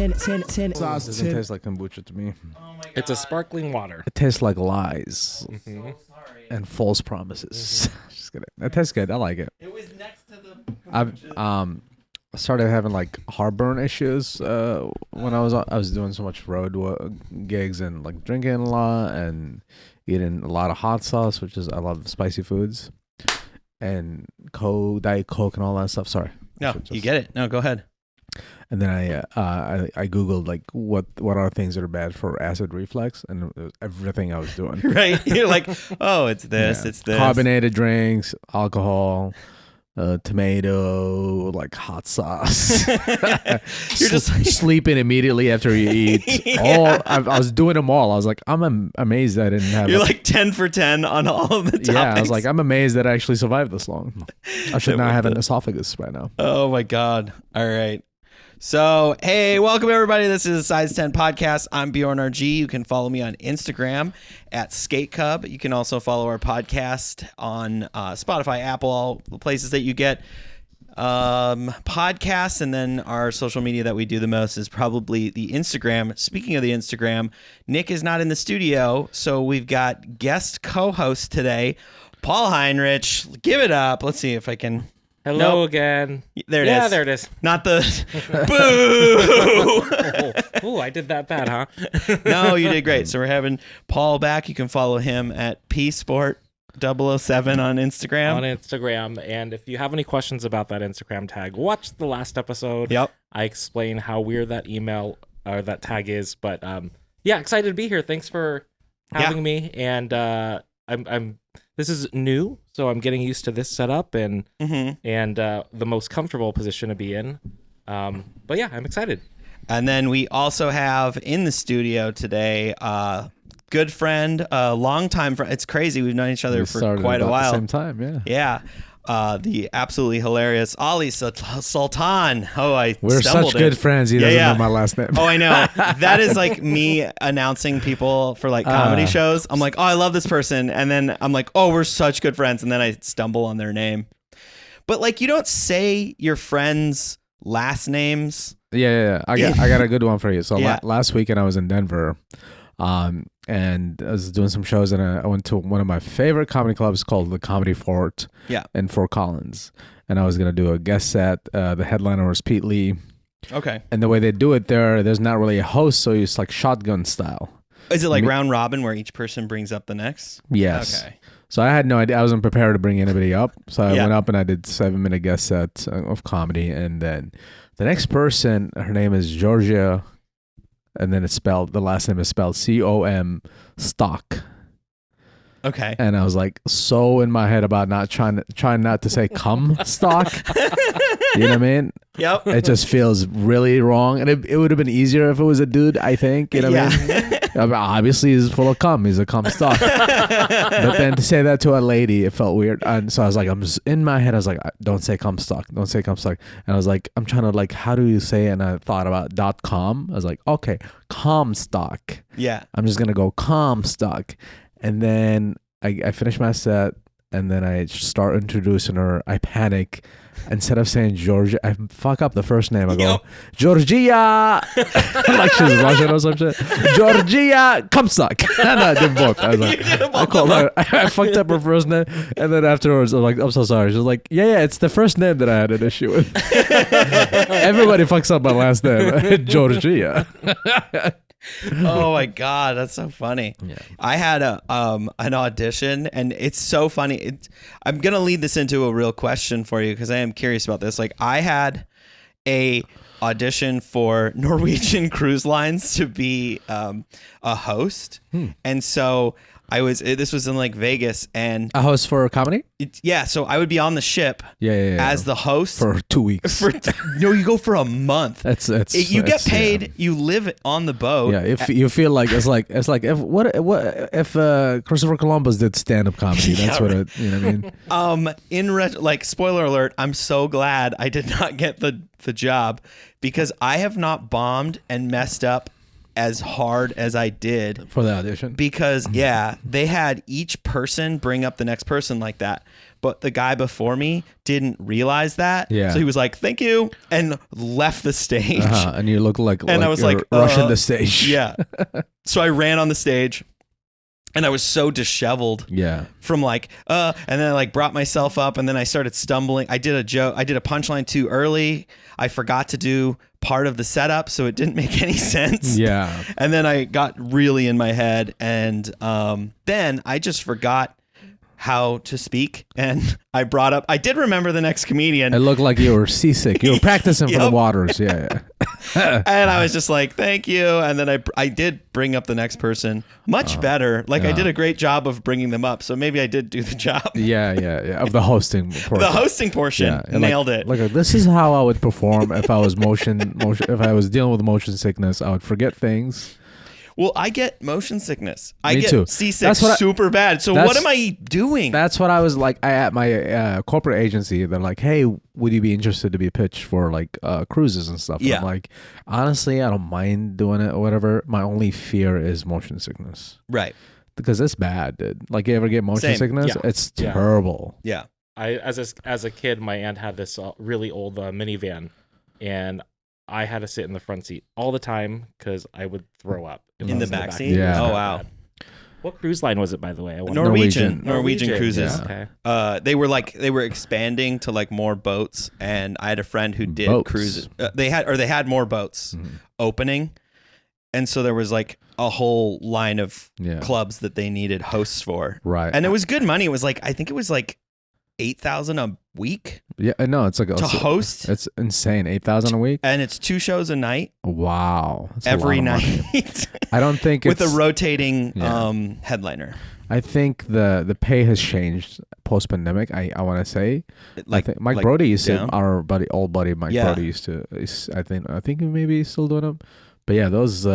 Sauce doesn't taste like kombucha to me. Oh my God. It's a sparkling water. It tastes like lies and false promises. Just kidding. It tastes good. I like it. It was next to the I've started having like heartburn issues when I was doing so much road gigs and like drinking a lot and eating a lot of hot sauce, which is I love spicy foods, and Diet Coke and all that stuff. Sorry. No, you get it. No, go ahead. And then I googled like what are things that are bad for acid reflux, and it was everything I was doing. Right? You're like, oh, it's this, it's this. Carbonated drinks, alcohol, tomato, like hot sauce. You're just sleeping immediately after you eat. Yeah. I was doing them all. I was like, I'm amazed I didn't have. You're like 10 for 10 on all of the topics. Yeah, I was like, I'm amazed that I actually survived this long. I should not have an esophagus by now. Oh my God. All right. So, hey, welcome everybody. This is the Size 10 Podcast. I'm Bjorn RG. You can follow me on Instagram at Skate Cub. You can also follow our podcast on Spotify, Apple, all the places that you get podcasts. And then our social media that we do the most is probably the Instagram. Speaking of the Instagram, Nick is not in the studio, so we've got guest co-host today, Paul Heinrich. Give it up. Let's see if I can... Hello again. There it is. Yeah, there it is. Not the boo. Oh, I did that bad, huh? No, you did great. So we're having Paul back. You can follow him at psport007 on Instagram. On Instagram. And if you have any questions about that Instagram tag, watch the last episode. Yep. I explain how weird that email or that tag is. But yeah, excited to be here. Thanks for having me. And I'm this is new, so I'm getting used to this setup and the most comfortable position to be in. But yeah, I'm excited. And then we also have in the studio today good friend, long time friend. It's crazy. We've known each other for quite a while. At the same time, yeah. Yeah. The absolutely hilarious Ali Sultan. We're such good friends. He doesn't know my last name. Oh, I know. That is like me announcing people for like comedy shows. I'm like, oh, I love this person. And then I'm like, oh, we're such good friends. And then I stumble on their name. But like, you don't say your friends' last names. Yeah. I got a good one for you. So last weekend I was in Denver. And I was doing some shows, and I went to one of my favorite comedy clubs called the Comedy Fort in Fort Collins. And I was going to do a guest set. The headliner was Pete Lee. Okay. And the way they do it there's not really a host, so it's like shotgun style. Is it like round robin where each person brings up the next? Yes. Okay. So I had no idea. I wasn't prepared to bring anybody up. So I went up and I did 7-minute guest sets of comedy. And then the next person, her name is Georgia. And then the last name is spelled C-O-M Stock. Okay. And I was like so in my head about trying not to say cum stock. You know what I mean? Yep. It just feels really wrong. And it would have been easier if it was a dude, I think. You know what I mean? Obviously he's full of cum. He's a cum stock. But then to say that to a lady, it felt weird. And so I was like, in my head, I was like, don't say cum stock. Don't say cum stock. And I was like, I'm trying to like, how do you say it? And I thought about .com. I was like, okay, Comstock. Yeah. I'm just going to go Comstock. And then I finish my set, and then I start introducing her. I panic. Instead of saying Georgia, I fuck up the first name. I go, Georgia. Like she's Russian or some shit. Georgia Comstock. And I did both. I was like, I called her. I fucked up her first name. And then afterwards, I'm like, I'm so sorry. She's like, yeah, it's the first name that I had an issue with. Everybody fucks up my last name. Georgia. Oh my God, that's so funny. Yeah. I had an audition, and it's so funny. I'm gonna lead this into a real question for you because I am curious about this. Like, I had a audition for Norwegian Cruise Lines to be a host, and so this was in like Vegas, and a host for a comedy. So I would be on the ship as the host for 2 weeks. No, you go for a month. You get paid. You live on the boat. Yeah, if you feel like it's like if Christopher Columbus did stand-up comedy. That's what it. You know what I mean? Spoiler alert, I'm so glad I did not get the job because I have not bombed and messed up as hard as I did for the audition. because they had each person bring up the next person like that. But the guy before me didn't realize that. Yeah. So he was like, "Thank you," and left the stage. And you look like And I was you're like, rushing the stage. Yeah. So I ran on the stage. And I was so disheveled from and then I like brought myself up and then I started stumbling. I did a joke. I did a punchline too early. I forgot to do part of the setup, so it didn't make any sense. Yeah. And then I got really in my head and then I just forgot how to speak. And I did remember the next comedian. It looked like you were seasick. You were practicing for the waters. Yeah. And I was just like, "Thank you." And then I did bring up the next person much better. Like I did a great job of bringing them up. So maybe I did do the job. Yeah. Of the hosting portion. The hosting portion. Nailed it. Like this is how I would perform if I was if I was dealing with motion sickness. I would forget things. Well, I get motion sickness. I Me get too. seasick super bad. So what am I doing? That's what I was like. At my corporate agency, they're like, "Hey, would you be interested to be pitched for like cruises and stuff?" Yeah. I'm like, honestly, I don't mind doing it or whatever. My only fear is motion sickness. Right. Because it's bad, dude. Like, you ever get motion Same. sickness? Yeah. It's terrible. Yeah. As a kid, my aunt had this really old minivan, and I had to sit in the front seat all the time because I would throw up In the back seat? Yeah. Oh, wow. What cruise line was it, by the way? I wonder. Norwegian cruises. Yeah. Okay. They were expanding to like more boats, and I had a friend who did Boats. cruises. They had more boats opening, and so there was like a whole line of clubs that they needed hosts for. Right. And it was good money. It was like I think it was like $8,000 a week. Yeah, no, it's like to host. It's insane. 8,000 a week, and it's 2 shows a night. Wow, that's every a lot of night. money. I don't think with it's, a rotating headliner. I think the pay has changed post pandemic. I want to say, Like I think Mike Brody used down? to old buddy Mike Brody used to. I think maybe he's still doing them. But yeah, those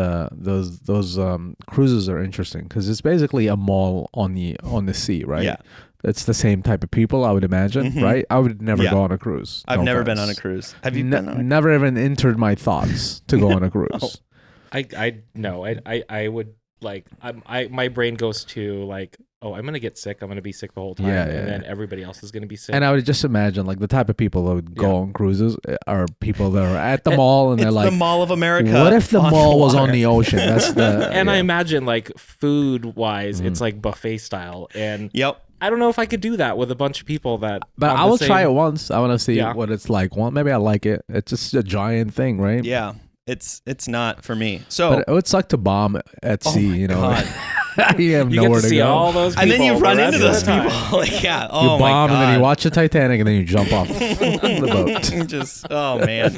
cruises are interesting because it's basically a mall on the sea, right? Yeah. It's the same type of people, I would imagine, right? I would never go on a cruise. I've never been on a cruise. Have you been on a Never even entered my thoughts to go on a cruise. I would like my brain goes to like, oh, I'm gonna get sick. I'm gonna be sick the whole time, and then everybody else is gonna be sick. And I would just imagine like the type of people that would go on cruises are people that are at the mall and they're like, the Mall of America. What if the mall was on the ocean? That's the and I imagine like food wise, it's like buffet style, and I don't know if I could do that with a bunch of people that. But I will try it once. I want to see what it's like. Well, maybe I like it. It's just a giant thing, right? Yeah, it's not for me. So but it would suck to bomb at sea. You know, you have you nowhere get to see go. all those people, and then you run into those people. You bomb and then you watch the Titanic and then you jump off the boat. Just man,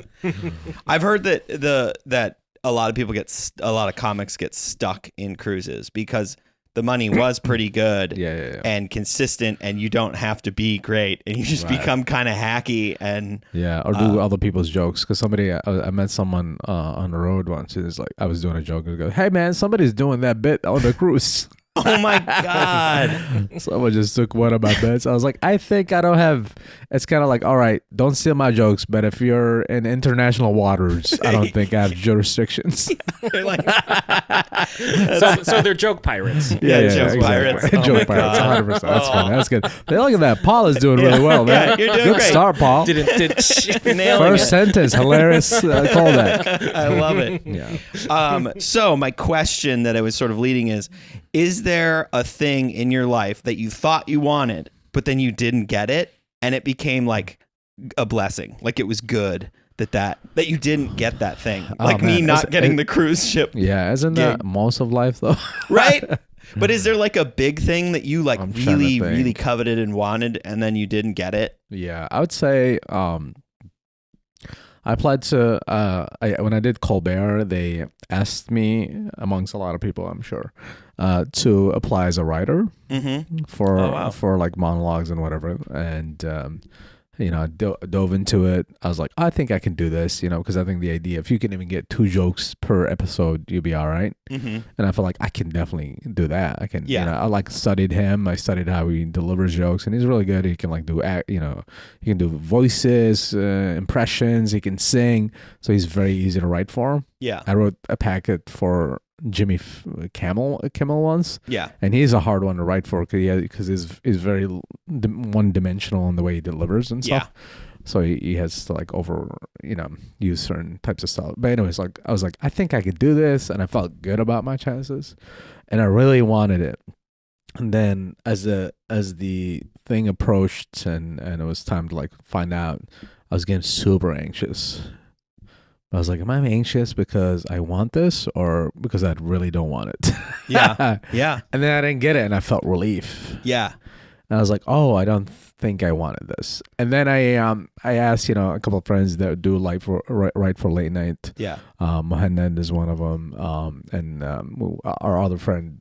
I've heard that a lot of people a lot of comics get stuck in cruises because the money was pretty good and consistent, and you don't have to be great, and you just become kind of hacky and or do other people's jokes. Because I met someone on the road once, and it's like I was doing a joke and I go, "Hey man, somebody's doing that bit on the cruise." Oh my God. Someone just took one of my bets. I was like, I think I don't have. It's kind of like, all right, don't steal my jokes, but if you're in international waters, I don't think I have jurisdictions. So they're joke pirates. Yeah, joke pirates. Exactly. Joke pirates, 100%. That's funny. That's good. Hey, look at that. Paul is doing really well, man. Yeah, you're doing good great. start, Paul. First sentence, hilarious callback. I love it. Yeah. So my question that I was sort of leading is there a thing in your life that you thought you wanted, but then you didn't get it, and it became like a blessing, like it was good that you didn't get that thing, like me not getting the cruise ship. Yeah, isn't that most of life though? Right. But is there like a big thing that you like really coveted and wanted, and then you didn't get it? Yeah, I would say I applied to when I did Colbert, they asked me, amongst a lot of people, I'm sure, to apply as a writer for like monologues and whatever. And dove into it. I was like, I think I can do this, because I think the idea, if you can even get 2 jokes per episode, you'll be all right. And I feel like I can definitely do that. I can, I studied him. I studied how he delivers jokes, and he's really good. He can do he can do voices, impressions. He can sing, so he's very easy to write for. Yeah, I wrote a packet for Jimmy Kimmel once. Yeah, and he's a hard one to write for because he's very one-dimensional in the way he delivers and stuff. So he has to use certain types of stuff. But anyways, I was like, I think I could do this, and I felt good about my chances, and I really wanted it. And then as the thing approached and it was time to find out, I was getting super anxious. I was like, am I anxious because I want this or because I really don't want it? Yeah. Yeah. And then I didn't get it, and I felt relief. Yeah. And I was like, oh, I don't think I wanted this. And then I asked, a couple of friends that do write for late night. Yeah. Mohanad is one of them. And our other friend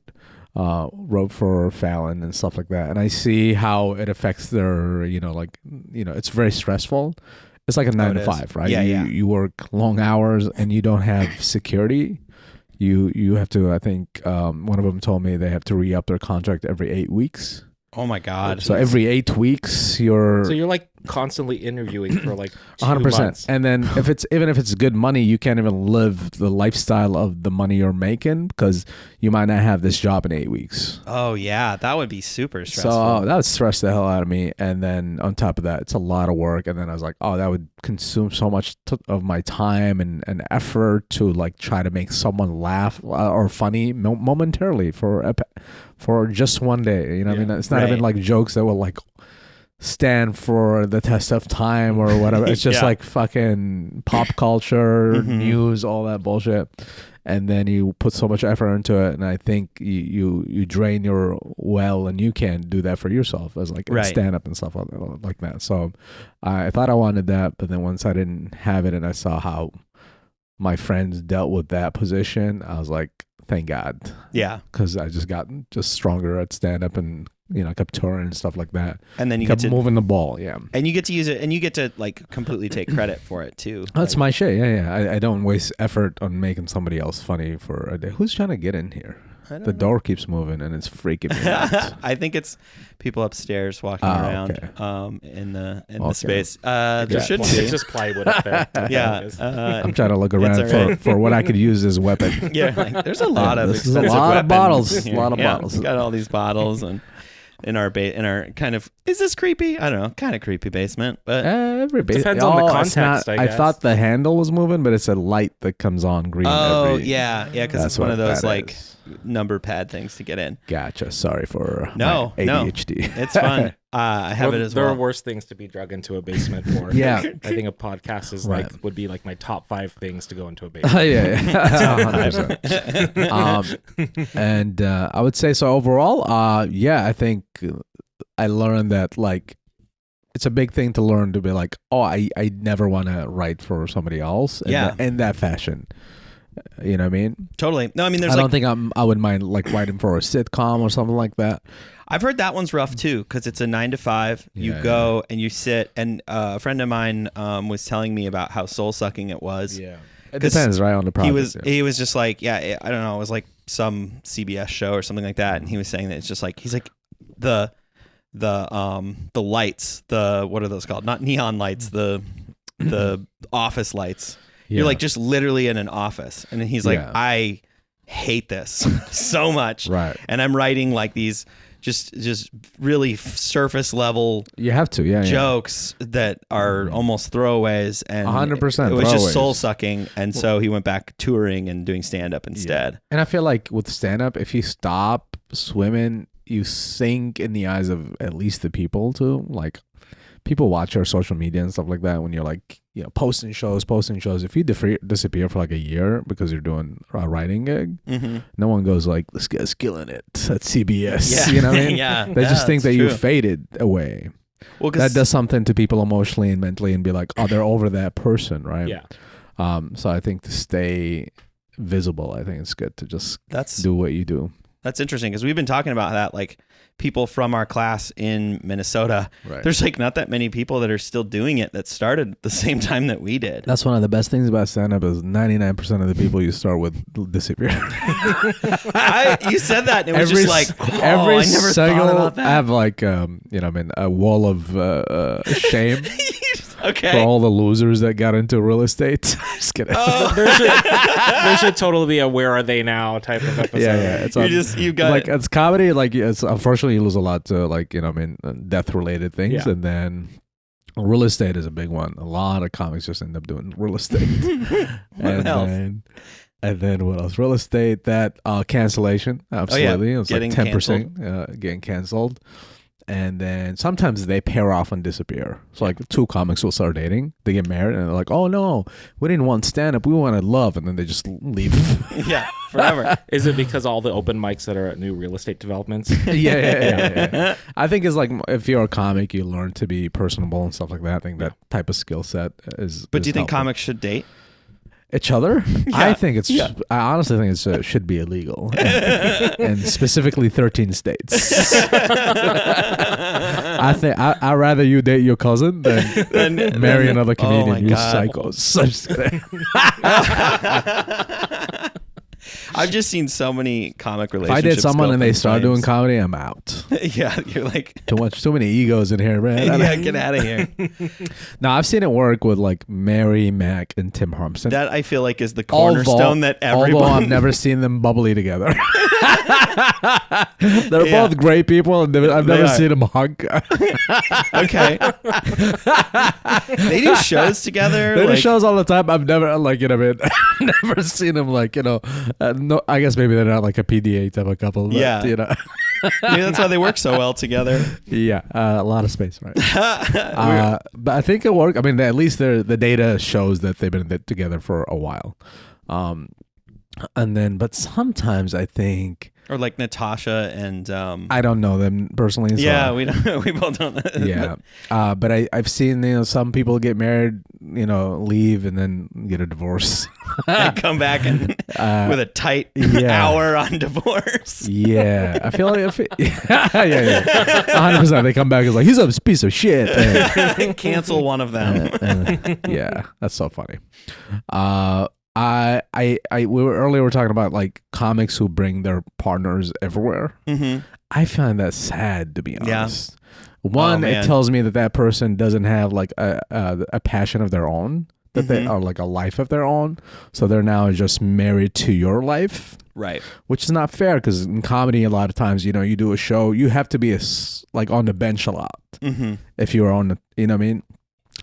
wrote for Fallon and stuff like that. And I see how it affects their, it's very stressful. It's like a 9 to 5, right? Yeah, you work long hours and you don't have security. You have to, I think one of them told me they have to re-up their contract every 8 weeks. Oh my God. So every 8 weeks you're constantly interviewing for 2 100%. months. And then if it's good money, you can't even live the lifestyle of the money you're making because you might not have this job in 8 weeks. Oh yeah, that would be super stressful. So that would stress the hell out of me. And then on top of that, it's a lot of work. And then I was like, oh, that would consume so much of my time and effort to try to make someone laugh or funny momentarily for just one day. I mean, it's not even jokes that will stand for the test of time or whatever. It's just fucking pop culture, news, all that bullshit. And then you put so much effort into it, and I think you drain your well, and you can't do that for yourself as stand up and stuff like that. So I thought I wanted that, but then once I didn't have it and I saw how my friends dealt with that position, I was like, thank God. Yeah. Because I just got stronger at stand up and kept touring and stuff like that. And then you kept get to moving the ball, yeah. And you get to use it, and you get to completely take credit for it too. That's my shit, yeah. I don't waste effort on making somebody else funny for a day. Who's trying to get in here? The door keeps moving, and it's freaking me out. I think it's people upstairs walking around in the space. There should be. It's just plywood up there. Yeah. I'm trying to look around for what I could use as a weapon. Yeah, there's a lot of expensive weapons. A lot of bottles. We've got all these bottles and. In our kind of, is this creepy? I don't know, kind of creepy basement, but every depends on the context. I thought the handle was moving, but it's a light that comes on green. Oh yeah, because it's one of those number pad things to get in. Gotcha. Sorry for my ADHD. No. It's fun. I have it as well. There are worse things to be drug into a basement for. Yeah, I think a podcast is would be my top 5 things to go into a basement. Yeah. 100%. And I would say so overall. I think I learned that it's a big thing to learn to be I never want to write for somebody else. In that fashion. You know what I mean? Totally. No, I mean, I don't think I would mind writing for a sitcom or something like that. I've heard that one's rough too because it's a 9 to 5. You go and you sit, and a friend of mine was telling me about how soul sucking it was. Yeah, it depends, right, on the project. He was just I don't know, it was some CBS show or something like that, and he was saying that it's just he's the lights, what are those called? Not neon lights, the office lights. Yeah. You're just literally in an office, and he's I hate this so much, right? And I'm writing these just really surface level. You have to, jokes that are almost throwaways, and 100%. It was just soul sucking, and so he went back touring and doing stand up instead. Yeah. And I feel with stand up, if you stop swimming, you sink in the eyes of at least the people too. People watch our social media and stuff like that when you're posting shows. If you disappear for a year because you're doing a writing gig, no one goes this guy's killing it at CBS. Yeah. You know what I mean? Yeah. They just think that true. you faded away. Well, that does something to people emotionally and mentally, and be they're over that person, right? Yeah. So I think to stay visible, I think it's good to just do what you do. That's interesting because we've been talking about that, like people from our class in Minnesota. Right. There's like not that many people that are still doing it that started the same time that we did. That's one of the best things about stand-up is 99% of the people you start with disappear. You said that and it was just like, every I never thought about that. I have like, a wall of shame. Okay. For all the losers that got into real estate. Just kidding. There should totally be a "Where Are They Now" type of episode. Yeah. It's you got like it's comedy. Like it's unfortunately you lose a lot to like death related things, Yeah. and then real estate is a big one. A lot of comics just end up doing real estate. And then what else? Real estate, that cancellation. Absolutely, it's getting like 10% getting canceled. And then sometimes they pair off and disappear. So like two comics will start dating, they get married, and they're like, "Oh no, we didn't want stand-up, we wanted love," and then they just leave. Yeah, forever. Is it because all the open mics that are at new real estate developments? Yeah. I think it's like if you're a comic, you learn to be personable and stuff like that. I think that type of skill set is. But do you think helpful. comics should date? Each other? I think it's. I honestly think it should be illegal, and specifically 13 states. I think I'd rather you date your cousin than marry another comedian. You psychos. I'm just kidding. I've just seen so many comic relationships. If I date someone go and up they in start flames. doing comedy, I'm out. Yeah, you're like Too many egos in here, man. yeah, get out of here. No, I've seen it work with like Mary Mack and Tim Harmson. That I feel like is the cornerstone that everyone. Although I've never seen them bubbly together. They're both great people, and I've never seen them hug. Okay. They do shows together. They do shows all the time. I've never never seen them no. I guess maybe they're not like a PDA type of couple. But, Yeah. Maybe that's why they work so well together. Yeah, a lot of space, right? But I think it worked. I mean, at least the data shows that they've been together for a while. But sometimes I think, or like Natasha and I don't know them personally. So yeah, we don't. We both don't. Yeah, but I've seen some people get married, leave and then get a divorce. And come back and with a tight hour on divorce. Yeah, I feel like 100%. They come back as like he's a piece of shit. Cancel one of them. Yeah, that's so funny. We were talking about like comics who bring their partners everywhere. Mm-hmm. I find that sad, to be honest. Yeah. One, it tells me that person doesn't have like a passion of their own, that they are like a life of their own. So they're now just married to your life. Right. Which is not fair because in comedy, a lot of times, you do a show, you have to be like on the bench a lot. Mm-hmm. If you're on the, you know what I mean?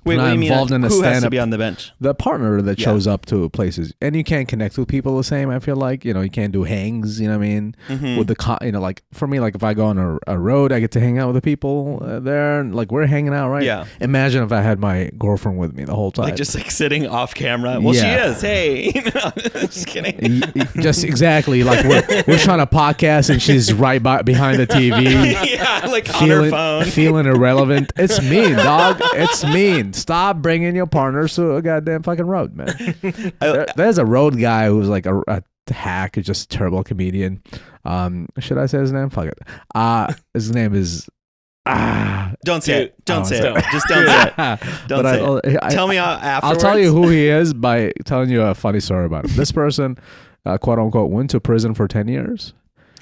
Wait, what do you mean? Who has to be on the bench? The partner that shows up to places, and you can't connect with people the same. I feel like you can't do hangs. You know what I mean? Mm-hmm. With the like for me, like if I go on a road, I get to hang out with the people there, and like we're hanging out, right? Yeah. Imagine if I had my girlfriend with me the whole time, like just like sitting off camera. Well, she is. Hey, just kidding. Just exactly like we're trying to podcast, and she's right behind the TV. Yeah, like on her phone, feeling irrelevant. It's mean, dog. It's mean. Stop bringing your partners to a goddamn fucking road, man. There's a road guy who's like a hack, just a terrible comedian. Should I say his name? Fuck it. His name is. Don't say it. Don't say it. Just don't say it. Don't say it. Tell me afterwards. I'll tell you who he is by telling you a funny story about him. This person, quote unquote, went to prison for 10 years.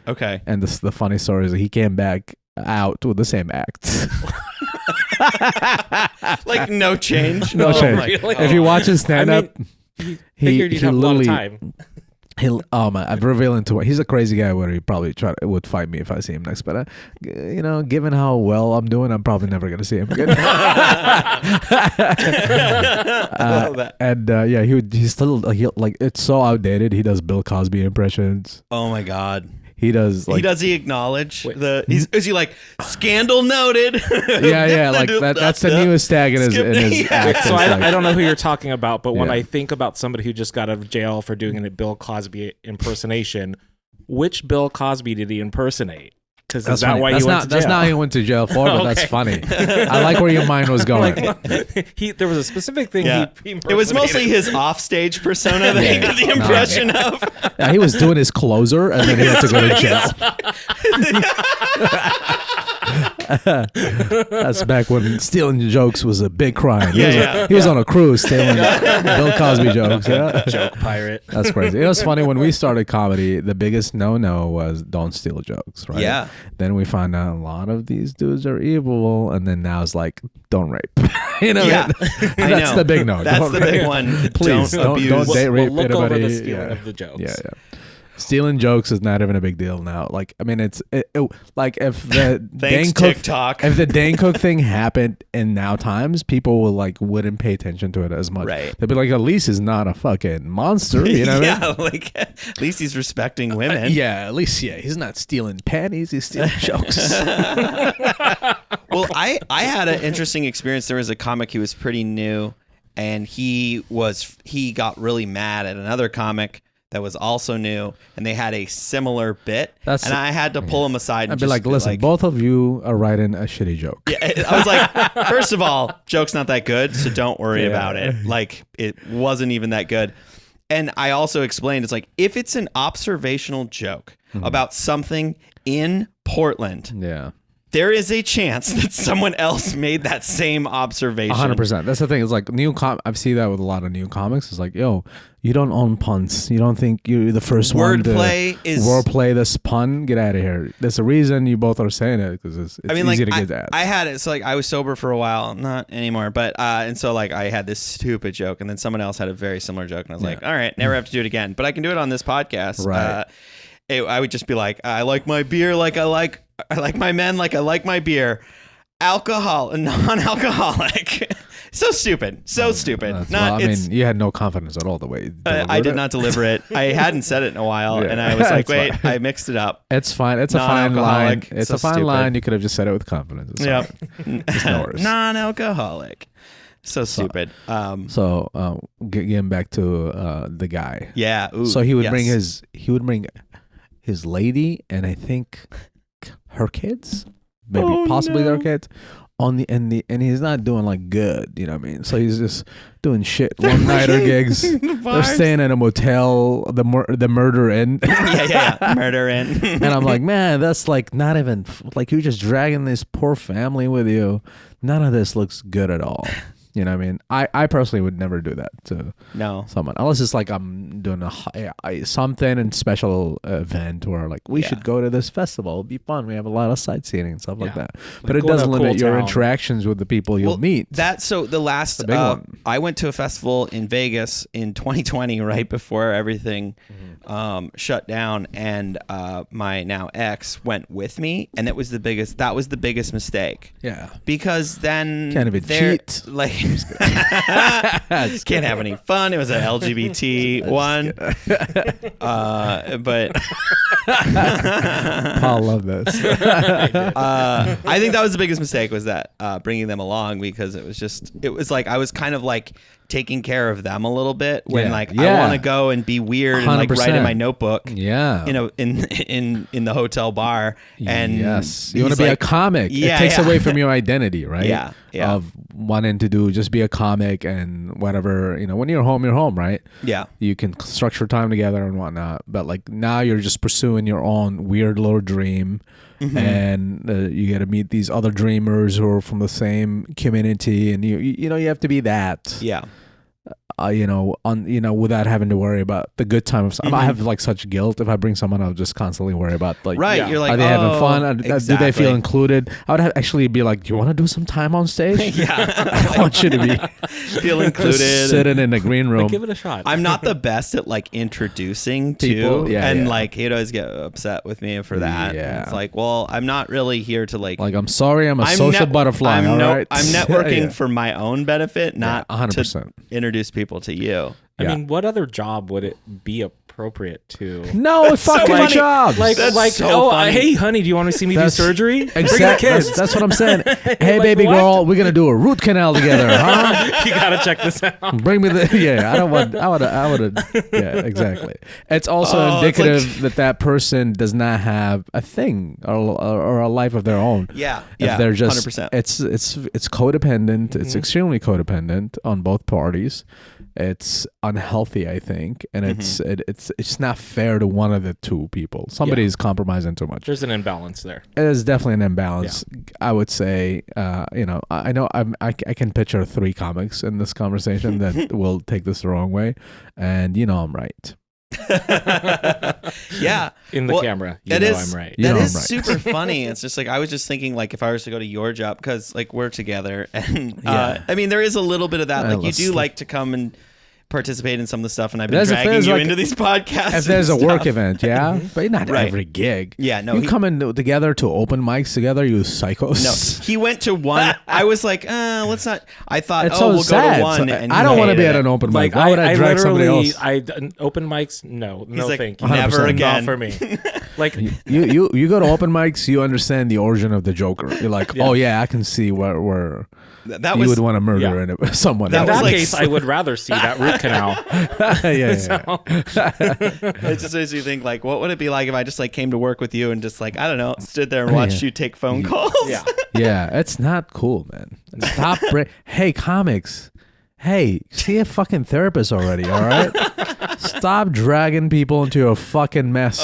Okay. And the funny story is that he came back out with the same act. Like no change. No change. Really? If you watch his stand up, he have a lot of time. I'm revealing too much. He's a crazy guy where he probably would fight me if I see him next. But given how well I'm doing, I'm probably never gonna see him again. Love that. And he's still like it's so outdated. He does Bill Cosby impressions. Oh my god. He does. Like, does he acknowledge is he like scandal noted? Yeah, like that's the newest tag in his act. So I don't know who you're talking about, but when I think about somebody who just got out of jail for doing a Bill Cosby impersonation, which Bill Cosby did he impersonate? Because That's is that funny. why That's you went to jail? That's not what he went to jail for, but that's Okay. funny. I like where your mind was going. There was a specific thing Yeah. he It was mostly his offstage persona that he got the impression of. Yeah, he was doing his closer, and then he had to go to jail. That's back when stealing jokes was a big crime. He was on a cruise stealing Bill Cosby jokes. Yeah, joke pirate. that's crazy. It was funny when we started comedy. The biggest no was don't steal jokes, right? Yeah. Then we found out a lot of these dudes are evil, and then now it's like don't rape. You know, Yeah, I that's know. the big no. That's Don't the rape. big one. Please don't abuse. date rape We'll look over anybody. the stealing of the jokes. Yeah. Stealing jokes is not even a big deal now. Like, I mean, like if the Thanks, Dane Cook, TikTok. if the Dane Cook thing happened in now times, people will wouldn't pay attention to it as much. Right. They'd be like, Elise is not a fucking monster. You know what I mean? like at least he's respecting women. Yeah, at least he's not stealing panties. He's stealing jokes. Well, I had an interesting experience. There was a comic, he was pretty new, and he got really mad at another comic that was also new, and they had a similar bit, and I had to pull him aside and I'd be like, listen, both of you are writing a shitty joke. Yeah, I was like, first of all, joke's not that good, so don't worry about it. Like, it wasn't even that good. And I also explained, it's like, if it's an observational joke about something in Portland, there is a chance that someone else made that same observation. 100%. That's the thing. It's like I've seen that with a lot of new comics. It's like, yo, you don't own puns. You don't think you're the first one to wordplay this pun. Get out of here. There's a reason you both are saying it because it's easy to get that. I had it. So like I was sober for a while, not anymore, but and so like I had this stupid joke, and then someone else had a very similar joke, and I was like, all right, never have to do it again. But I can do it on this podcast. Right. I would just be like, I like my beer like I like my men like I like my beer. Non-alcoholic. So stupid. You had no confidence at all the way you I did not deliver it. I hadn't said it in a while, and I was like, wait, I mixed it up. It's fine. It's a fine line. It's a fine line. You could have just said it with confidence. Yeah. It's no worries. Non-alcoholic. So stupid. Getting back to the guy. Yeah. Ooh, so he would bring his lady and I think her kids, maybe possibly their kids, and he's not doing like good, you know what I mean? So he's just doing shit one nighter gigs. They're staying in a motel, the Murder Inn. yeah, Murder Inn. And I'm like, man, that's like not even like you're just dragging this poor family with you. None of this looks good at all. You know what I mean? I personally would never do that to someone. Unless it's like I'm doing something in special event where like we should go to this festival. It'll be fun. We have a lot of sightseeing and stuff like that. But it doesn't limit your interactions with the people you'll meet. I went to a festival in Vegas in 2020 right before everything shut down, and my now ex went with me, and that was the biggest mistake. Yeah. Because then can't even cheat. Like can't have any fun. It was an LGBT one. But Paul loved this. I think that was the biggest mistake, was that bringing them along, because it was like I was kind of like taking care of them a little bit when I want to go and be weird and like write in my notebook. Yeah. You know, in the hotel bar. And you want to be a comic. It takes away from your identity, right? Yeah. Of wanting to just be a comic and whatever, you know, when you're home, right? Yeah. You can structure time together and whatnot. But like now you're just pursuing your own weird little dream. Mm-hmm. And you get to meet these other dreamers who are from the same community, and you have to be that. Yeah. Without having to worry about the good time of. I have like such guilt if I bring someone. I'll just constantly worry about like. Right, you're like, are they having fun? Exactly. Do they feel included? I would actually be like, do you want to do some time on stage? Yeah, I want you to be feel included, just sitting in the green room. Give it a shot. I'm not the best at like introducing people, like he'd always get upset with me for that. Yeah, it's like, well, I'm not really here to like. Like, I'm sorry, I'm a social butterfly. I'm right? networking for my own benefit, not 100%. to introduce people to you. I mean, what other job would it be appropriate to. No, fucking funny. jobs. Like, so funny. hey, honey, do you want to see me do surgery? Bring the Exactly. kids. That's what I'm saying. Hey, Like, baby what? girl, we're gonna do a root canal together, huh? You gotta check this out. Bring me the yeah. I would yeah, exactly. It's also indicative that person does not have a thing or a life of their own. Yeah, If they're just 100%. it's codependent. It's extremely codependent on both parties. It's unhealthy, I think, and it's not fair to one of the two people. Somebody's compromising too much. There's an imbalance there. There's definitely an imbalance. I would say, I know I can picture 3 comics in this conversation that will take this the wrong way, and I'm right. Yeah, In the camera, I'm right. That is I'm right. super funny. It's just like I was just thinking, like if I was to go to your job, because like we're together, and I mean there is a little bit of that. Like you do like to come and participate in some of the stuff, and I've been dragging you into these podcasts. If there's a and work stuff. event, yeah, but not Right. every gig. Yeah, no, you come in together to open mics together, you psychos. No, he went to one. I was like, let's not. I thought, It's we'll sad. go to one. So and I don't want to be at it. an open mic. Like Why would I drag somebody else? Open mics, no, like, thank you. never 100%. again. Not for me. Like You go to open mics, you understand the origin of the Joker. You're like, oh yeah, I can see where That you was would want to murder someone. in was that like- case, I would rather see that root canal. yeah. It just makes me think, like, what would it be like if I just like came to work with you and just like, I don't know, stood there and watched you take phone calls? Yeah. Yeah, it's not cool, man. Stop. Hey, comics. Hey, see a fucking therapist already, all right? Stop dragging people into a fucking mess.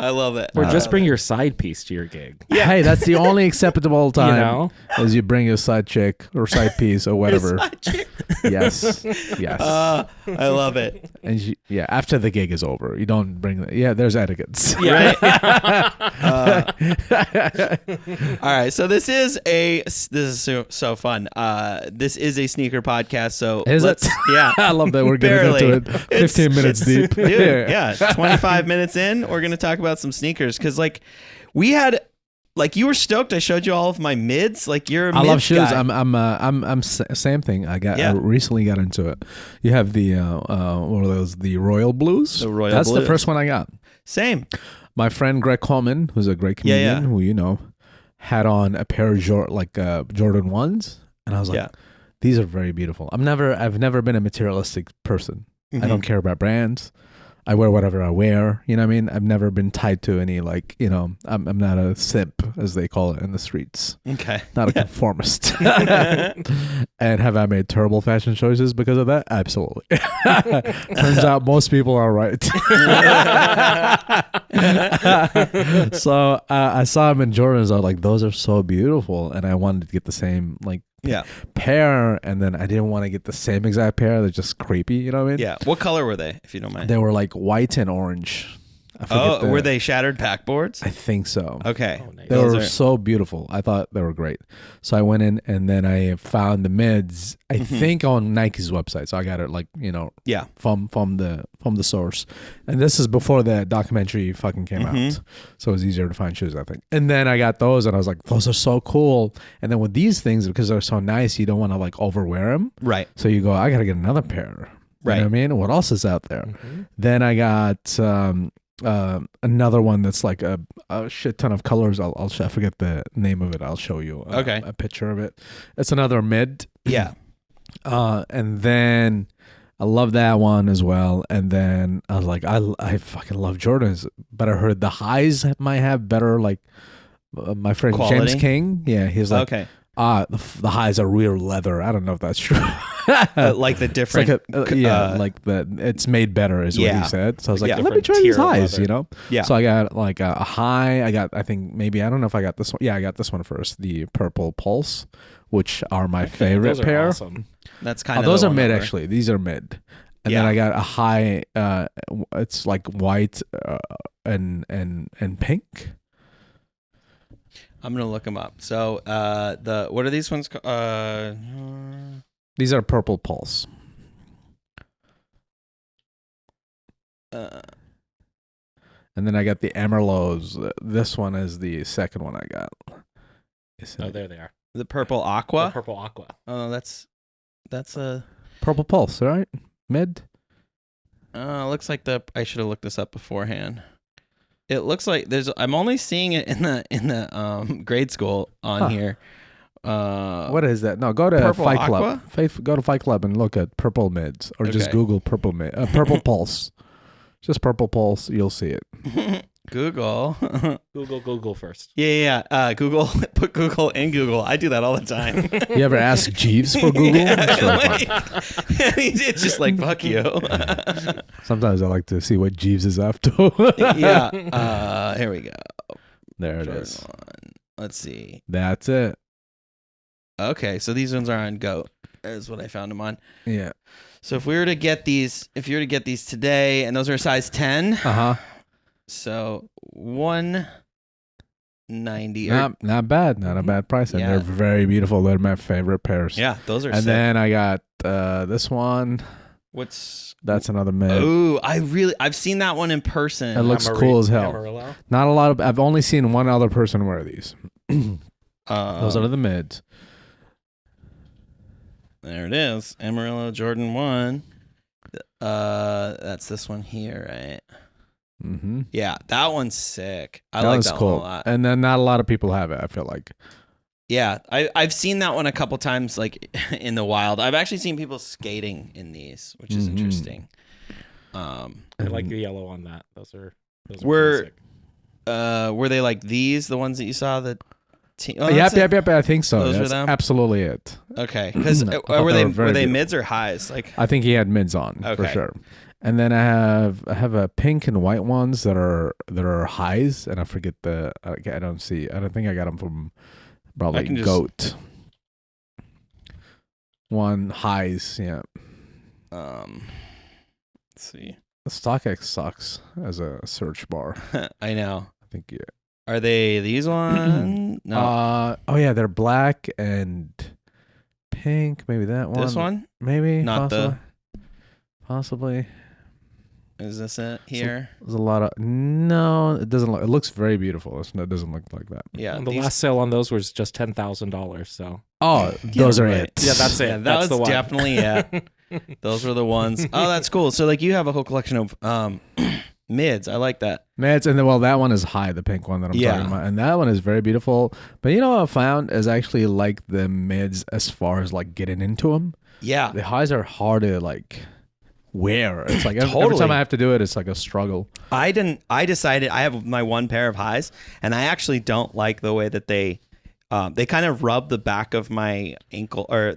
I love it. Or just bring your side piece to your gig. Yeah. Hey, that's the only acceptable time is you bring your side chick or side piece or whatever. Side chick. Yes. I love it. And after the gig is over, you don't bring there's etiquettes. Yeah. All right, so this is so fun. This is a sneaker podcast, so Is it? Yeah. I love that we're getting Barely. into it 15 minutes deep. Dude, yeah, 25 minutes in, we're going to talk about some sneakers because like we had like you were stoked. I showed you all of my mids. Like you're a I mids love shoes. guy. I'm same thing. I recently got into it. You have the what are those? The Royal Blues. The Royal That's Blues. the first one I got. Same. My friend Greg Coleman, who's a great comedian, who had on a pair of Jordan 1s, and I was like, these are very beautiful. I've never been a materialistic person. I don't care about brands. I wear whatever I wear. You know what I mean? I've never been tied to any I'm not a simp, as they call it in the streets. Okay. Not a conformist. And have I made terrible fashion choices because of that? Absolutely. Turns out most people are right. So I saw him in Jordans. I was like, those are so beautiful. And I wanted to get the same pair. And then I didn't want to get the same exact pair. They're just creepy. You know what I mean? Yeah. What color were they, if you don't mind? They were like white and orange. Were they shattered backboards? I think so. Okay. Oh, nice. They were so beautiful. I thought they were great. So I went in and then I found the mids, I think on Nike's website. So I got it from the source. And this is before the documentary fucking came out. So it was easier to find shoes, I think. And then I got those and I was like, those are so cool. And then with these things, because they're so nice, you don't want to like overwear them. Right. So you go, I got to get another pair. You know what I mean? What else is out there? Then I got another one that's like a shit ton of colors. I forget the name of it. I'll show you a picture of it. It's another mid. Yeah. And then I love that one as well. And then I was like, I fucking love Jordans, but I heard the highs might have better my friend quality? James King. Yeah, he's like, the highs are real leather. I don't know if that's true. Like the different, it's made better is what he said. So I was like, let me try tier these of highs, leather. Yeah. So I got like a high. I don't know if I got this one. Yeah, I got this one first, the Purple Pulse, which are my favorite those are pair. Awesome. That's kind of those are mid actually. These are mid. And then I got a high. It's like white and pink. I'm gonna look them up. So what are these ones? These are Purple Pulse. And then I got the Emerlows. This one is the second one I got. Oh, there they are. the purple aqua. The purple aqua. Oh, that's a Purple Pulse, right? Mid. Looks like I should have looked this up beforehand. It looks like I'm only seeing it in the grade school on here. What is that? No, go to Purple Fight Aqua? Club. Go to Fight Club and look at purple mids, or just Okay. Google purple purple pulse. Just purple pulse, you'll see it. Google. Google first. Yeah. Google. Put Google in Google. I do that all the time. You ever ask Jeeves for Google? It's really fun. It's just like, fuck you. Sometimes I like to see what Jeeves is up to. Yeah. Here we go. There it Jordan is. 1. Let's see. That's it. Okay, so these ones are on Goat. Is what I found them on. Yeah. So if you were to get these today, and those are a size 10. So 190. Not bad. Not a bad price. And Yeah. they're very beautiful. They're my favorite pairs. Yeah, those are And sick. then I got this one. That's another mid. Ooh, I've seen that one in person. It looks cool as hell. Amarillo. Not a lot of. I've only seen one other person wear these. Those are the mids. There it is. Amarillo Jordan 1. That's this one here, right? Mm-hmm. Yeah, that one's sick. I That like was that cool. one a lot. And then not a lot of people have it, I feel like. Yeah, I've seen that one a couple times, like in the wild. I've actually seen people skating in these, which is interesting. I like the yellow on that. Those are Were- pretty sick. Were they like these, the ones that you saw? The Yep. I think so. Those were That's them? absolutely it. Okay, because I thought were they they were very were they beautiful. mids or highs? Like I think he had mids on for Okay. sure. And then I have a pink and white ones that are highs, and I forget I don't think I got them from probably can just- Goat. One highs, yeah. let's see. StockX sucks as a search bar. I know. I think yeah. Are they these ones? No, Oh yeah, they're black and pink. Maybe that one. this one Maybe Not possibly. is this it here? There's a lot of no. It doesn't look. It looks very beautiful. It doesn't look like that. Yeah, And the these- last sale on those was just $10,000. So Oh, those are right. it. yeah, that's it. Yeah, that That's was the one. definitely it. Those were the ones. Oh, that's cool. So like you have a whole collection of mids. I like that. Mids, and then that one is high, the pink one that I'm Yeah. talking about, and that one is very beautiful. But you know what I found is actually like the mids as far as like getting into them. Yeah. The highs are hard to like wear. It's like every Totally. time I have to do it, it's like a struggle. I decided I have my one pair of highs, and I actually don't like the way that they kind of rub the back of my ankle or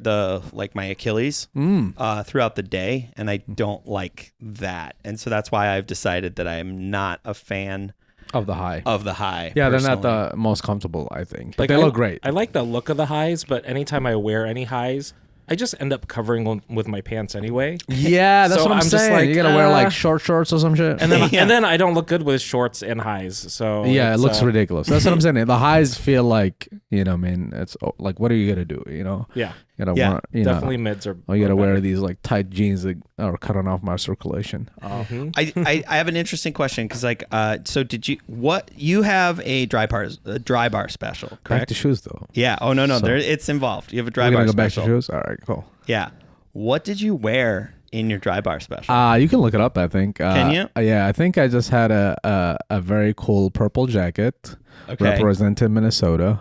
my Achilles throughout the day, and I don't like that. And so that's why I've decided that I am not a fan Of the high. of the high. Yeah, they're personally. not the most comfortable, I think. But Like, they I- look great. I like the look of the highs, but anytime I wear any highs, I just end up covering them with my pants anyway. Yeah, that's So what I'm I'm just saying. like, You gotta wear like short shorts or some shit. And then Yeah. and then I don't look good with shorts and highs. So yeah, it it's, looks ridiculous. That's what I'm saying. The highs feel like, I mean, it's like, what are you gonna do? Yeah, You gotta Yeah, wear, definitely mids are. you gotta are wear better. these like tight jeans that are cutting off my circulation. Mhm. I have an interesting question because so you have a dry bar special, Back correct? to shoes though. Yeah. Oh no, So- it's involved. You have a dry We're bar gonna go back special. to shoes. All right, cool. Yeah. What did you wear in your dry bar special? You can look it up. I think. Can you? Yeah, I think I just had a very cool purple jacket Okay. representing Minnesota,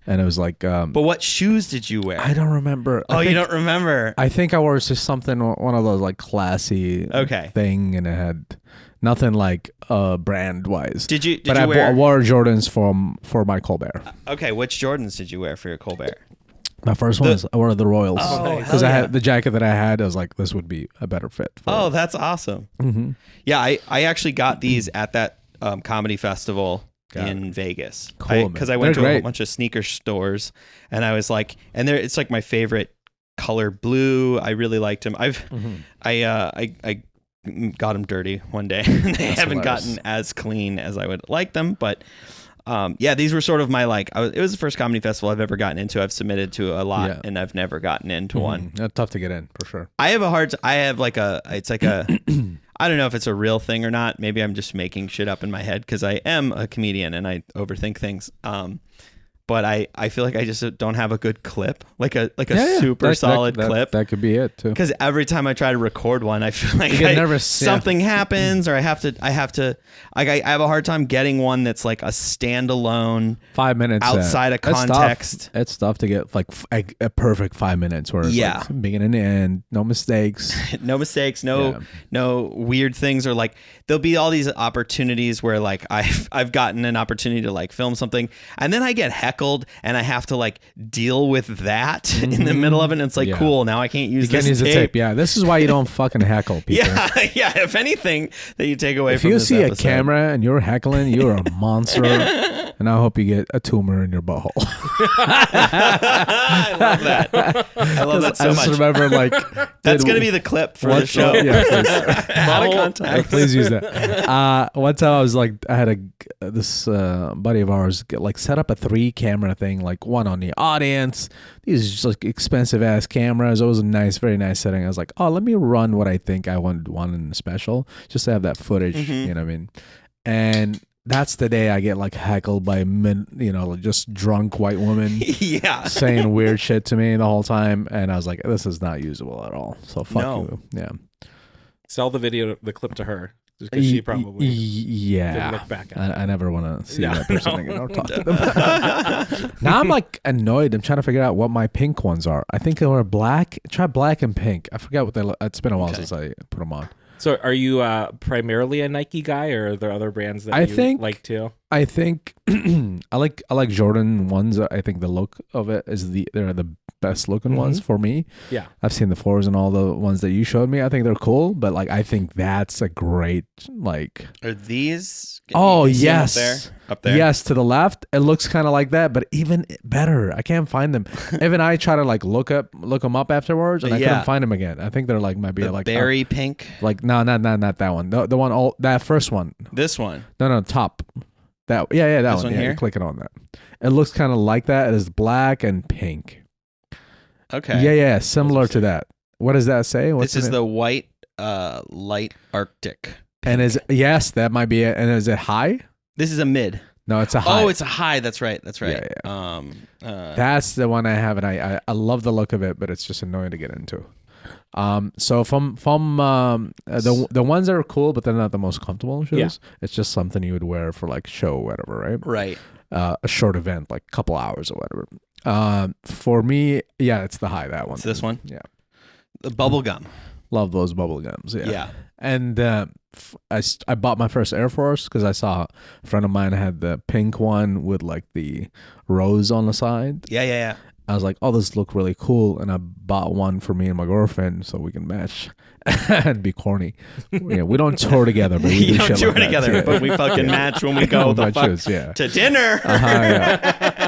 and it was like. But what shoes did you wear? I don't remember. you don't remember? I think I wore just something, one of those like classy Okay. thing, and it had nothing like brand wise. Did you But I wear? wore Jordans for my Colbert. Okay, which Jordans did you wear for your Colbert? My first one is one of the Royals Oh, because hell I yeah. had the jacket that I had. I was like, this would be a better fit. For Oh, that's awesome. hmm Yeah, I actually got these at that comedy festival Got in Vegas. Cool, man. Because I went to They're a great. bunch of sneaker stores, and I was like, it's like my favorite color, blue. I really liked them. I got them dirty one day. They That's haven't hilarious. gotten as clean as I would like them, but. Yeah, these were sort of my it was the first comedy festival I've ever gotten into. I've submitted to a lot, Yeah. and I've never gotten into one. That's tough to get in for sure. I have it's like a, I don't know if it's a real thing or not. Maybe I'm just making shit up in my head because I am a comedian and I overthink things. but I feel like I just don't have a good clip, like a Yeah, super solid clip. That could be it too. Because every time I try to record one, I feel like You get nervous, something happens, or I have to. I have a hard time getting one that's like a standalone 5 minutes outside of context. It's tough to get like a perfect 5 minutes where it's like beginning and end, no mistakes, no weird things, or like there'll be all these opportunities where like I've gotten an opportunity to like film something, and then I get heckled, and I have to like deal with that in the middle of it. And it's like, cool, now I can't use this tape. Yeah, this is why you don't fucking heckle people. Yeah. If anything that you take away from if this you see episode, a camera and you're heckling, you're a monster. And I hope you get a tumor in your butthole. I love that. I love that so much. I just remember like that's gonna be the clip for the show. Yeah, please. Out of context. Please use that. One time I was like, I had this buddy of ours like set up a 3-camera thing, like one on the audience. These just like expensive ass cameras. It was a nice, very nice setting. I was like, oh, let me run what I think I want in the special, just to have that footage. You know what I mean? And that's the day I get like heckled by just drunk white women saying weird shit to me the whole time. And I was like, this is not usable at all. So fuck you. Yeah. Sell the clip to her. Because she probably didn't look back at it. I never want to see that person again or talk to them. Now I'm like annoyed. I'm trying to figure out what my pink ones are. I think they were black. Try black and pink. I forgot what they look. It's been a while since I put them on. So are you primarily a Nike guy, or are there other brands that you like too? I think I like Jordan ones. I think the look of it is they're the best looking ones for me. Yeah, I've seen the 4s and all the ones that you showed me. I think they're cool, but like I think that's a great like. Are these? Oh yes, up there. Yes, to the left. It looks kind of like that, but even better. I can't find them. Even I try to like look them up afterwards, and I couldn't find them again. I think they're like might be like berry pink. Like no, not that one. The one that first one. This one. No, top. That that this one here? You're clicking on that. It looks kind of like that. It is black and pink. Okay. Yeah, similar to that. What does that say? This is the white light Arctic. And that might be it. And is it high? This is a mid. No, it's a high. Oh, it's a high. That's right. Yeah. That's the one I have, and I love the look of it, but it's just annoying to get into. So from the ones that are cool, but they're not the most comfortable shoes. Yeah. It's just something you would wear for like show or whatever, right? Right. A short event, like a couple hours or whatever. For me, it's the high, that one. It's this one? Yeah. The bubble gum. Love those bubble gums. Yeah. Yeah. And I bought my first Air Force because I saw a friend of mine had the pink one with like the rose on the side. Yeah. I was like, oh, this look really cool. And I bought one for me and my girlfriend so we can match and be corny. We don't tour together, but we do shit tour like together, that, but we fucking match when we go to dinner.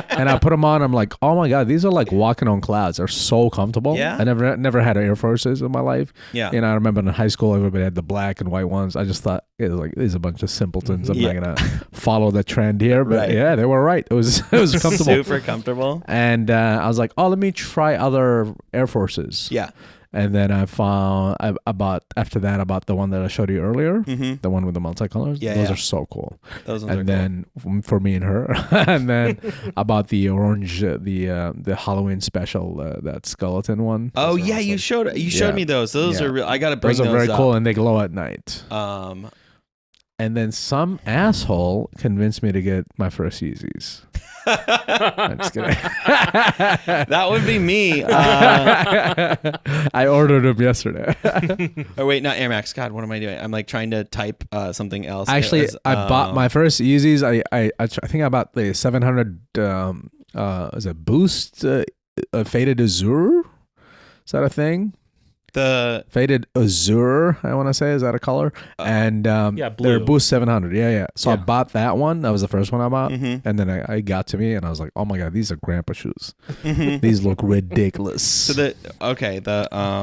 And I put them on. I'm like, oh my God, these are like walking on clouds. They're so comfortable. Yeah. I never had Air Forces in my life. Yeah. I remember in high school, everybody had the black and white ones. I just thought it was like, these are a bunch of simpletons. I'm not going to follow the trend here. But they were right. It was comfortable. Super comfortable. And I was like, oh, let me try other Air Forces. Yeah. And then I bought the one that I showed you earlier, the one with the multicolors. Yeah, those are so cool. Those ones and then for me and her, and then I bought the orange, the Halloween special, that skeleton one. Oh yeah, awesome. you showed me those. Those are real. I gotta bring those. Those are very up. cool, and they glow at night. And then some asshole convinced me to get my first Yeezys. I'm just kidding. That would be me. I ordered them yesterday. Oh wait, not Air Max. God, what am I doing? I'm like trying to type something else. Actually, I bought my first Yeezys. I think I bought the 700. Is it Boost Faded Azure? Is that a thing? The Faded Azure, I want to say, is that a color? And blue. They're Boost 700. Yeah. So I bought that one. That was the first one I bought. And then I got to me and I was like, oh my God, these are grandpa shoes. These look ridiculous. So the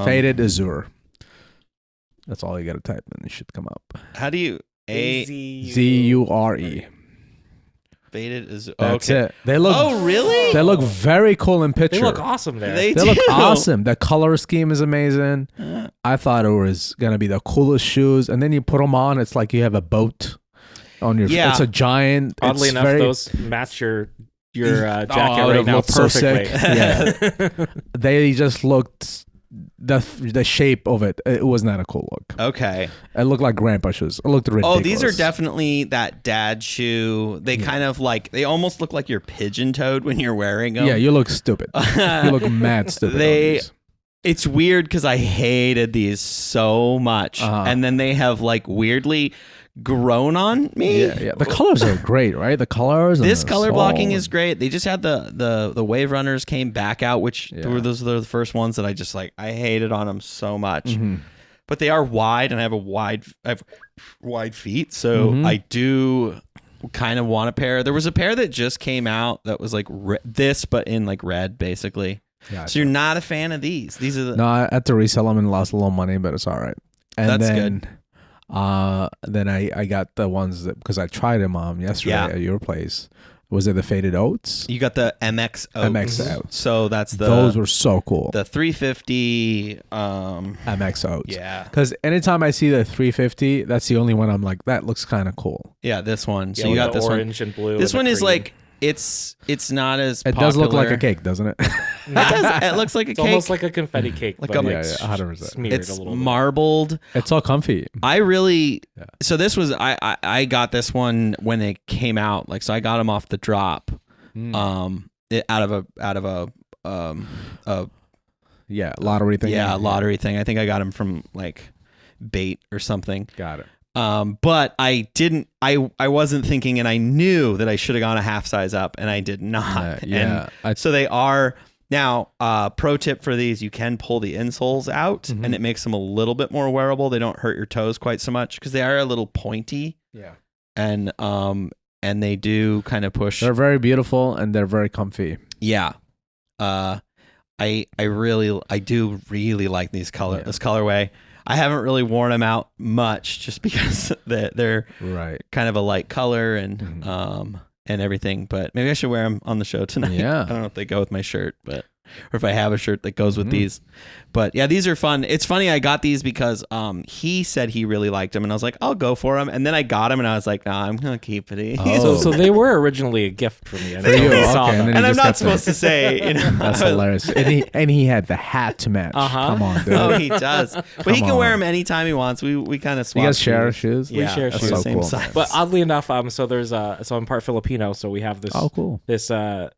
Faded Azure. That's all you got to type and it should come up. How do you Zure? Faded is That's it. They look. Oh really? They look very cool in picture. They look awesome there. They look awesome. The color scheme is amazing. I thought it was gonna be the coolest shoes, and then you put them on. It's like you have a boat on your. Yeah. It's a giant. Oddly enough, those match your your jacket I right would've now looked so perfectly. sick. Yeah. They just looked the shape of it. It was not a cool look. Okay. It looked like grandpa shoes. It looked ridiculous. Oh, these are definitely that dad shoe. They kind of like, they almost look like you're pigeon-toed when you're wearing them. Yeah, you look stupid. You look mad stupid. It's weird because I hated these so much. And then they have like weirdly grown on me. Yeah. The colors are great, right? The colors. This color blocking is great. They just had the Wave Runners came back out, which those are the first ones that I just like. I hated on them so much. Mm-hmm. But they are wide, and I have wide feet, so I do kind of want a pair. There was a pair that just came out that was like this, but in like red, basically. Yeah, so you're not a fan of these? These are the no. I had to resell them and lost a little money, but it's all right. And that's then, good. Then I got the ones that because I tried them yesterday at your place. Was it the Faded Oats? You got the MX Oats. MX Oats. So that's those were so cool. The 350 MX Oats. Yeah. Because anytime I see the 350, that's the only one I'm like, that looks kind of cool. Yeah, this one. So Yeah, you got the this orange one. and blue. This and one the is cream. like it's not as It popular. does look like a cake, doesn't it? It does. It looks like a it's cake. almost like a confetti cake, Like but a- it's 100%. smeared It's a little bit. marbled. It's all comfy. I really so this was I got this one when it came out. Like so I got them off the drop. Out of a lottery thing. lottery thing. I think I got them from like Bait or something. Got it. But I didn't. I wasn't thinking, and I knew that I should have gone a half size up, and I did not. So they are now. Pro tip for these: you can pull the insoles out, and it makes them a little bit more wearable. They don't hurt your toes quite so much because they are a little pointy. Yeah. And they do kind of push. They're very beautiful and they're very comfy. Yeah. I do really like these this colorway. I haven't really worn them out much just because they're kind of a light color and everything, but maybe I should wear them on the show tonight. Yeah. I don't know if they go with my shirt, or if I have a shirt that goes with these. But yeah, these are fun. It's funny I got these because he said he really liked them and I was like, I'll go for them. And then I got them and I was like, nah, I'm going to keep it. So they were originally a gift for me. I For you, saw okay. them. And I'm not supposed to say, you know. That's hilarious. And he had the hat to match. Come on, dude. Oh, he does. But he can wear them anytime he wants. We kind of swap. You guys share shoes? Yeah, We share that's shoes. the So same cool. size. But oddly enough, so there's so I'm part Filipino, so we have this. Oh, cool. There's a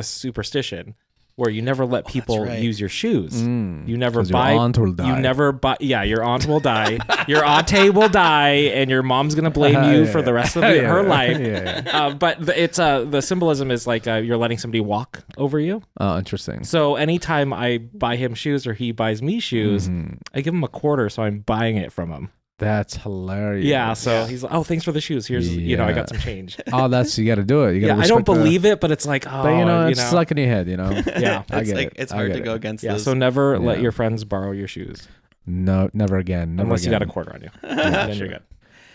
superstition where you never let people right. use your shoes. You never 'Cause buy. your aunt will die. You never buy. Yeah, your aunt will die. Your auntie will die, and your mom's gonna blame you for the rest of her life. But it's the symbolism is like you're letting somebody walk over you. Oh, interesting. So anytime I buy him shoes or he buys me shoes, I give him a quarter, so I'm buying it from him. That's hilarious. Yeah, so he's like, "Oh, thanks for the shoes. Here's, I got some change." Oh, you got to do it. You got to I don't believe it, but it's like, But it's stuck in your head, Yeah, I get it. It's hard to go against yeah. this. So never let your friends borrow your shoes No, never again. Never unless again. you got a quarter on you. Then you're good.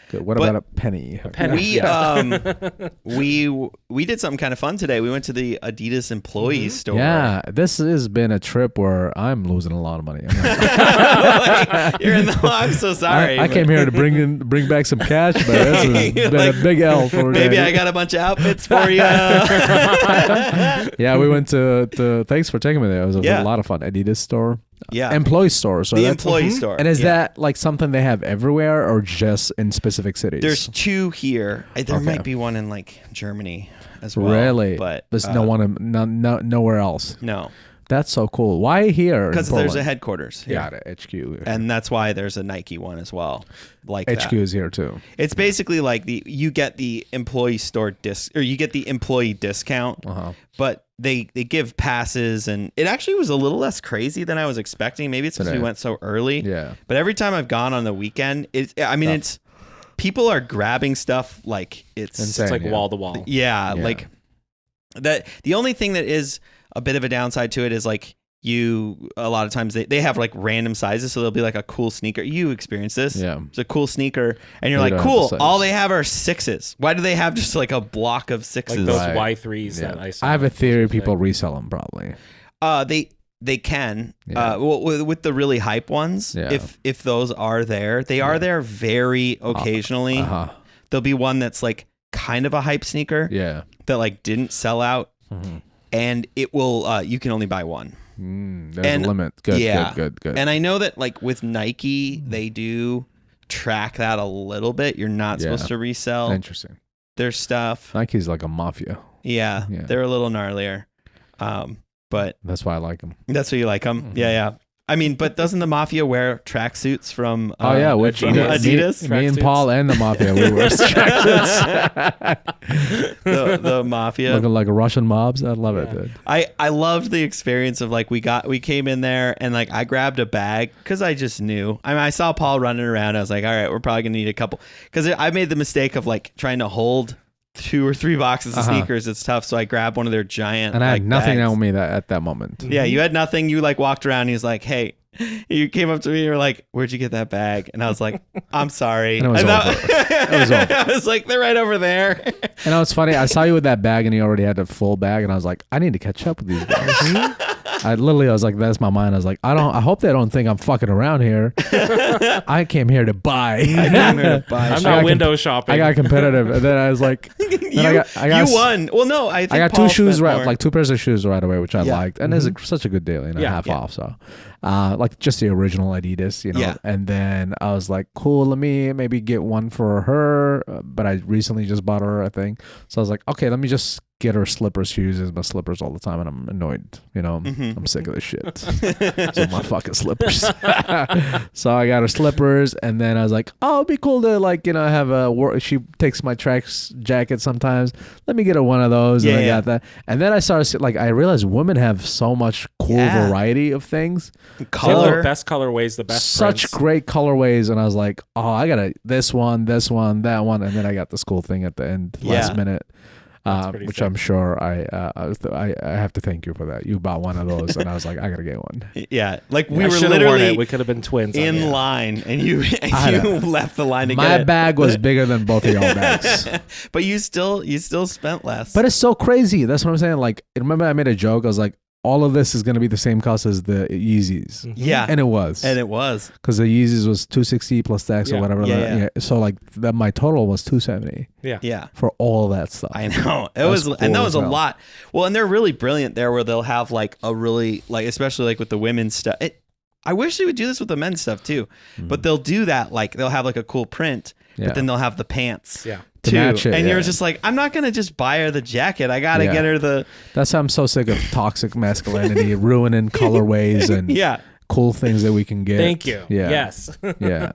Good. What about a penny? We did something kind of fun today. We went to the Adidas employee store. Yeah, this has been a trip where I'm losing a lot of money. You're in the. I'm so sorry. I came here to bring back some cash, but this has been a big L for me. Maybe I got a bunch of outfits for you. Yeah, we went to. Thanks for taking me there. It was a lot of fun. Adidas store. Yeah. Employee store. So the that's- employee store. And is that like something they have everywhere or just in specific cities? There's two here. There might be one in like Germany as well. Really? But there's nowhere else. No. That's so cool. Why here? Because there's a headquarters. Here. Got it. HQ. And that's why there's a Nike one as well. Like HQ that. is here too. It's basically like you get the employee store or you get the employee discount, but they give passes, and it actually was a little less crazy than I was expecting. Maybe it's because we went so early. Yeah. But every time I've gone on the weekend, it's people are grabbing stuff like it's Insane. It's like wall to wall. Yeah, like that. The only thing that is a bit of a downside to it is like a lot of times they have like random sizes, so they'll be like a cool sneaker. You experience this. Yeah. It's a cool sneaker and you're They like, don't have cool. the size. All they have are 6s. Why do they have just like a block of 6s? Like those Right. Y3s that I saw. I have a theory people resell them probably. They can. Yeah. With the really hype ones, Yeah. if those are there, they are there very occasionally. There'll be one that's like kind of a hype sneaker that like didn't sell out, and it will. You can only buy one. There's a limit. Good. And I know that like with Nike, they do track that a little bit. You're not supposed to resell their stuff. Nike's like a mafia. Yeah, they're a little gnarlier. But that's why I like them. That's why you like them. Yeah. I mean, but doesn't the mafia wear tracksuits from Adidas? Me and Paul and the mafia, we wear tracksuits. the mafia. Looking like Russian mobs. I love it, dude. I loved the experience of like we came in there and like I grabbed a bag because I just knew. I mean, I saw Paul running around. I was like, all right, we're probably going to need a couple. Because I made the mistake of like trying to hold 2 or 3 boxes of sneakers. It's tough, so I grabbed one of their giant and I had nothing bags. on me at that moment. Yeah, you had nothing. You like walked around and he was like, hey, you came up to me and you were like, where'd you get that bag? And I was like, I'm sorry. And it was over. I was like, they're right over there. And it was funny, I saw you with that bag and you already had the full bag and I was like, I need to catch up with these guys. I was like, that's my mind. I was like, I hope they don't think I'm fucking around here. I came here to buy. I'm not window shopping. I got competitive. And then I was like, you won. Well, no, I think I got Paul 2 shoes more. like 2 pairs of shoes right away, which I liked. And it's such a good deal, half off. So like just the original Adidas, and then I was like, cool, let me maybe get one for her. But I recently just bought her a thing. So I was like, okay, let me just get her slippers. She uses my slippers all the time and I'm annoyed, I'm sick of this shit. So my fucking slippers. So I got her slippers and then I was like, oh, it'd be cool to like, have a work. She takes my tracks jacket sometimes. Let me get her one of those. And I got that. And then I started like, I realized women have so much cool variety of things. Color, the best colorways, the best such prints. Great colorways. And I was like, oh, I got this one, that one. And then I got this cool thing at the end last minute. Which sick. I'm sure I have to thank you for that. You bought one of those, and I was like, I gotta get one. Yeah, like we were literally we could have been twins in line, and you left the line to get it. My bag was bigger than both of y'all bags, but you still spent less. But it's so crazy. That's what I'm saying. Like, remember I made a joke. I was like, all of this is going to be the same cost as the Yeezys. Yeah. And it was. Because the Yeezys was $260 plus tax or whatever. Yeah. So like my total was $270. Yeah. For all that stuff. I know. That was a lot. Well, and they're really brilliant there where they'll have like a really like, especially like with the women's stuff. I wish they would do this with the men's stuff too, but they'll do that. Like they'll have like a cool print, but then they'll have the pants. Yeah. To match it, and you're just like, I'm not gonna just buy her the jacket. I gotta get her the. That's how I'm so sick of toxic masculinity, ruining colorways and cool things that we can get. Thank you. Yeah. Yes. Yeah.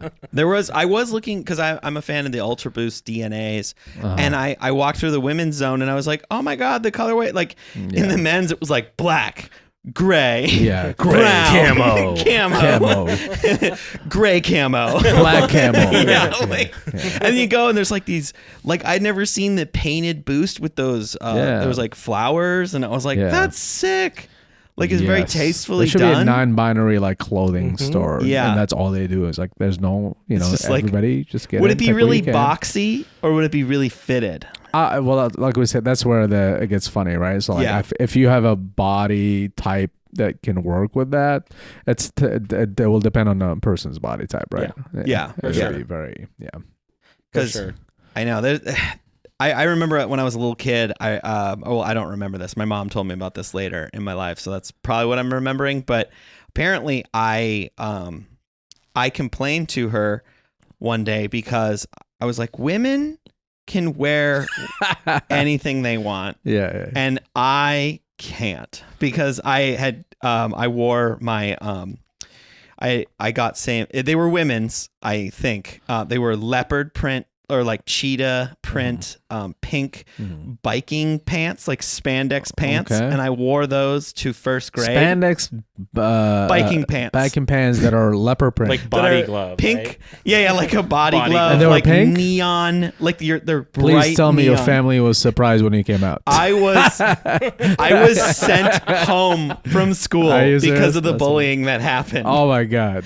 I was looking because I'm a fan of the Ultra Boost DNAs, and I walked through the women's zone and I was like, oh my god, the colorway! Like in the men's, it was like black. Gray, gray, camo, gray camo, black camo, and you go and there's like these, like I'd never seen the painted Boost with those, there was like flowers, and I was like, that's sick. Like it's very tastefully done. There should be a non-binary like clothing store, and that's all they do is like there's no, everybody like, just get. Would it be really boxy or would it be really fitted? Well, like we said, that's where it gets funny, right? So like, if you have a body type that can work with that, it will depend on the person's body type, right? Yeah, for sure. Be very, because I know I remember when I was a little kid. I don't remember this. My mom told me about this later in my life, so that's probably what I'm remembering. But apparently, I complained to her one day because I was like, women can wear anything they want, and I can't because I had I wore my I got they were women's, I think they were leopard print or like cheetah print pink biking pants, like spandex pants, and I wore those to first grade. Spandex biking pants that are leopard print, like body glove, pink, right? yeah, like a body glove, and they were like pink? neon, like they're bright. Please tell me neon. your family was surprised when you came out. I was sent home from school because of the bullying that happened. Oh my god!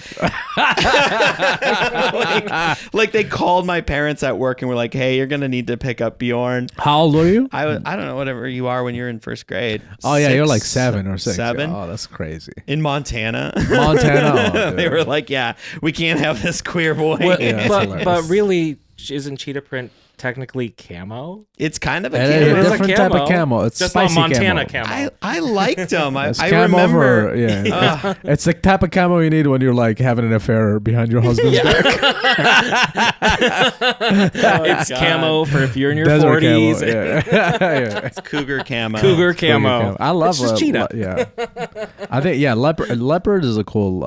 like they called my parents at work and were like, "Hey, you're gonna need to pick up Bjorn." How old were you? I don't know, whatever you are when you're in first grade. Oh yeah, you're like 7 or 6. 7. Oh, that's crazy. In Montana. Oh, they were like, "Yeah, we can't have this queer boy." Well, but really, isn't cheetah print technically camo? It's kind of a It is camo. a different type of camo. camo. It's Just spicy not Montana camo. camo. I liked them. I It's camo remember. yeah. It's the type of camo you need when you're like having an affair behind your husband's back. It's camo for if you're in your Desert 40s. camo. Yeah. It's cougar camo. Cougar camo. I love It's just cheetah. Yeah, I think leopard is a cool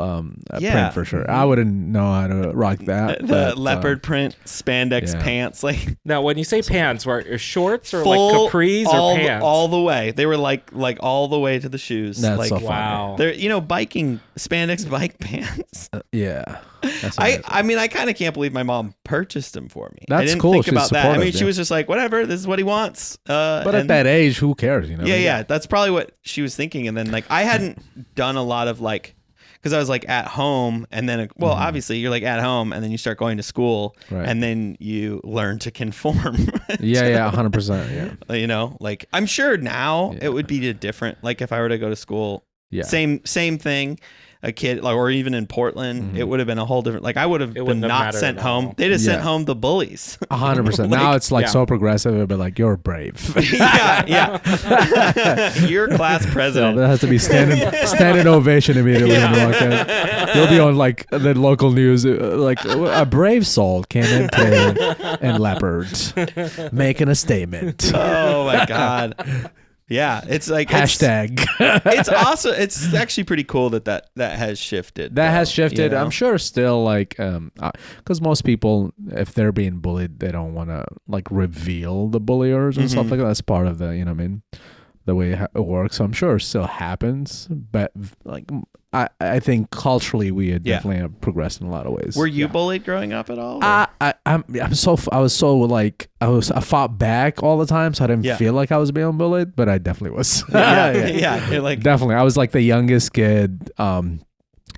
print for sure. I wouldn't know how to rock that. The but, leopard print spandex yeah. pants, like Now, when you say pants, were shorts or full, like capris all, or pants? all the way. They were like all the way to the shoes. That's like so funny. Wow. they're biking spandex bike pants. Yeah, that's I amazing. mean, I kind of can't believe my mom purchased them for me. I That's didn't cool. think She's about that. I mean, supportive, she yeah. was just like, whatever, this is what he wants. But at that age, who cares? You know? yeah, that's probably what she was thinking. And then like I hadn't done a lot of like, because I was like at home, and then obviously you're like at home, and then you start going to school, Right. and then you learn to conform. Yeah, 100%. Yeah, You know, like I'm sure now Yeah. it would be different. Like if I were to go to school, yeah. same thing. A kid, like, or even in Portland, it would have been a whole different. Like I would have been wouldn't have not mattered sent at all. home. They'd have sent Yeah. home the bullies. 100%. Now it's like yeah. so progressive, but like you're brave. yeah. You're class So president. there has to be standing ovation immediately when you walk in. You'll be on like the local news, like a brave soul came in today in leopard, making a statement. Oh my god. Yeah, it's like Hashtag. It's awesome. It's actually pretty cool that has shifted. That though, has shifted. you know? I'm sure still like because most people, if they're being bullied, they don't want to like reveal the bulliers and stuff like that. That's part of the, you know what I mean, the way it works. So I'm sure it still happens, but like I think culturally we had definitely have progressed in a lot of ways. Were you bullied growing up at all? or- I fought back all the time, so I didn't Yeah. feel like I was being bullied, but I definitely was. yeah. You're like, Definitely. I was like the youngest kid.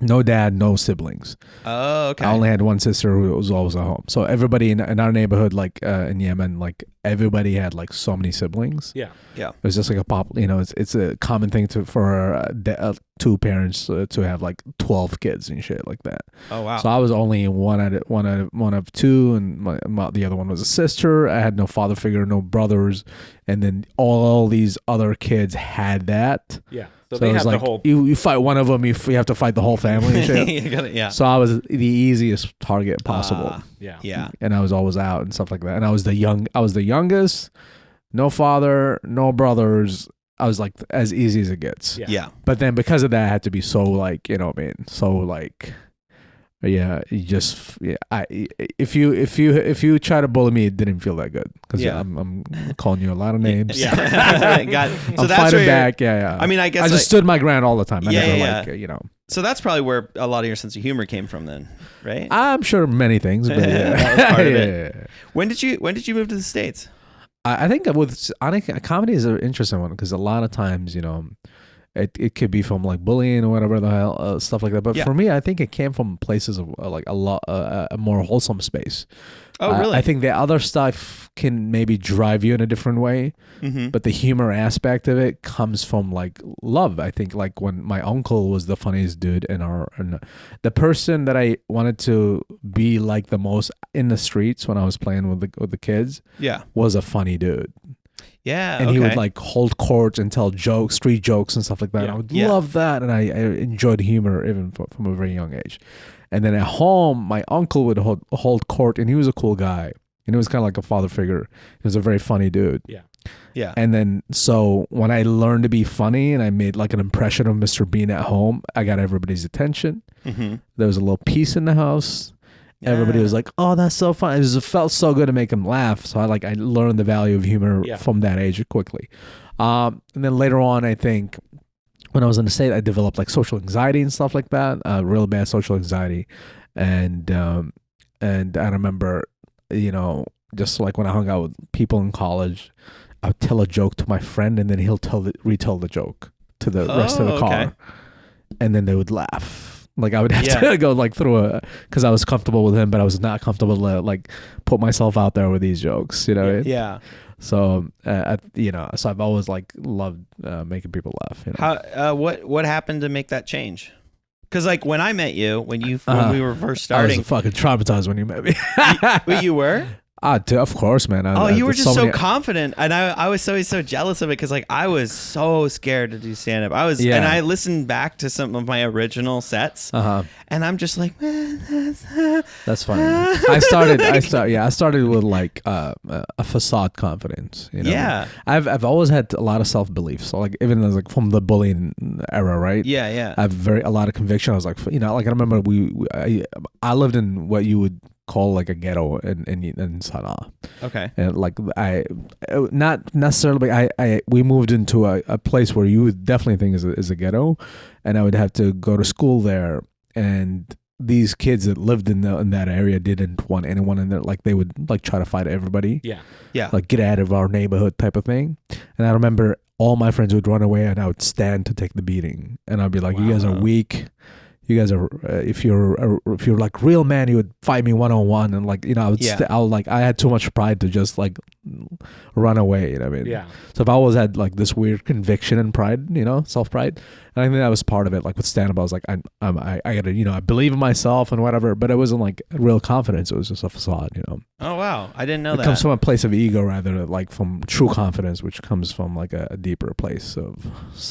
No dad, no siblings. oh, okay. I only had one sister who was always at home. So everybody in our neighborhood, like in Yemen, like everybody had like so many siblings. Yeah. Yeah. It was just like it's a common thing for two parents to have like 12 kids and shit like that. Oh wow. So I was only one of two, and the other one was a sister. I had no father figure, no brothers, and then all these other kids had that. Yeah. So So they it was have like the whole. you fight one of them, you have to fight the whole family and shit. You gotta- yeah. So I was the easiest target possible, Yeah. Yeah. and I was always out and stuff like that. And I was the youngest, no father, no brothers. I was like as easy as it gets. Yeah. Yeah. But then because of that, I had to be so like, you know what I mean, so like, yeah, you just if you try to bully me, it didn't feel that good because Yeah. I'm calling you a lot of names. Yeah. Got it. So I'm that's fighting where back. Yeah. I mean, I guess I just stood my ground all the time. I Yeah, never yeah, like, yeah. you know. so that's probably where a lot of your sense of humor came from then, right? I'm sure many things, but yeah. That was part of it. Yeah. When did you move to the States? I think with comedy is an interesting one because a lot of times, you know, it could be from like bullying or whatever the hell stuff like that. But Yeah. for me, I think it came from places of like a more wholesome space. Oh, really? I think the other stuff can maybe drive you in a different way, Mm-hmm. but the humor aspect of it comes from like love. I think like when my uncle was the funniest dude and the person that I wanted to be like the most in the streets when I was playing with the kids Yeah. was a funny dude. Yeah. And he would okay. like hold court and tell jokes, street jokes and stuff like that. Yeah. And I would Yeah. love that. And I enjoyed humor even from a very young age. And then at home, my uncle would hold court, and he was a cool guy. And he was kind of like a father figure. He was a very funny dude. Yeah. Yeah. And then so when I learned to be funny and I made like an impression of Mr. Bean at home, I got everybody's attention. Mm-hmm. There was a little peace in the house. Everybody was like, "Oh, that's so fun!" It felt so good to make them laugh. So I learned the value of humor Yeah. from that age quickly. And then later on, I think when I was in the States, I developed like social anxiety and stuff like that. Real bad social anxiety, and I remember, you know, just like when I hung out with people in college, I would tell a joke to my friend, and then he'll retell the joke to the rest of the car, okay. and then they would laugh. Like I would have Yeah. to go like through because I was comfortable with him, but I was not comfortable to like put myself out there with these jokes, you know. Yeah. So you know, so I've always like loved making people laugh. You know? How? What happened to make that change? Because like when I met you, when we were first I was starting, fucking traumatized when you met me. you were. Of course, man. You were just so confident, and I was so jealous of it because like I was so scared to do stand up. And I listened back to some of my original sets, and I'm just like, that's funny. I started with like a facade confidence. You know? Yeah. I've always had a lot of self belief. So like even as like from the bullying era, right? Yeah. I have a lot of conviction. I was like, you know, like I remember I lived in what you would call like a ghetto in Sana'a. Okay. And like not necessarily, we moved into a place where you would definitely think is a ghetto, and I would have to go to school there, and these kids that lived in that area didn't want anyone in there. Like they would like try to fight everybody. Yeah. Like get out of our neighborhood type of thing. And I remember all my friends would run away, and I would stand to take the beating, and I'd be like, "You guys are weak. You guys are if you're like real man, you would fight me 1-on-1." And like, you know, I had too much pride to just like run away. You know what I mean? Yeah. So I've always had like this weird conviction and pride, you know, self pride. And I think that was part of it. Like with stand up, I was like, I gotta, you know, I believe in myself and whatever. But it wasn't like real confidence. It was just a facade, you know. Oh wow, I didn't know that. It comes from a place of ego rather than like from true confidence, which comes from like a deeper place of,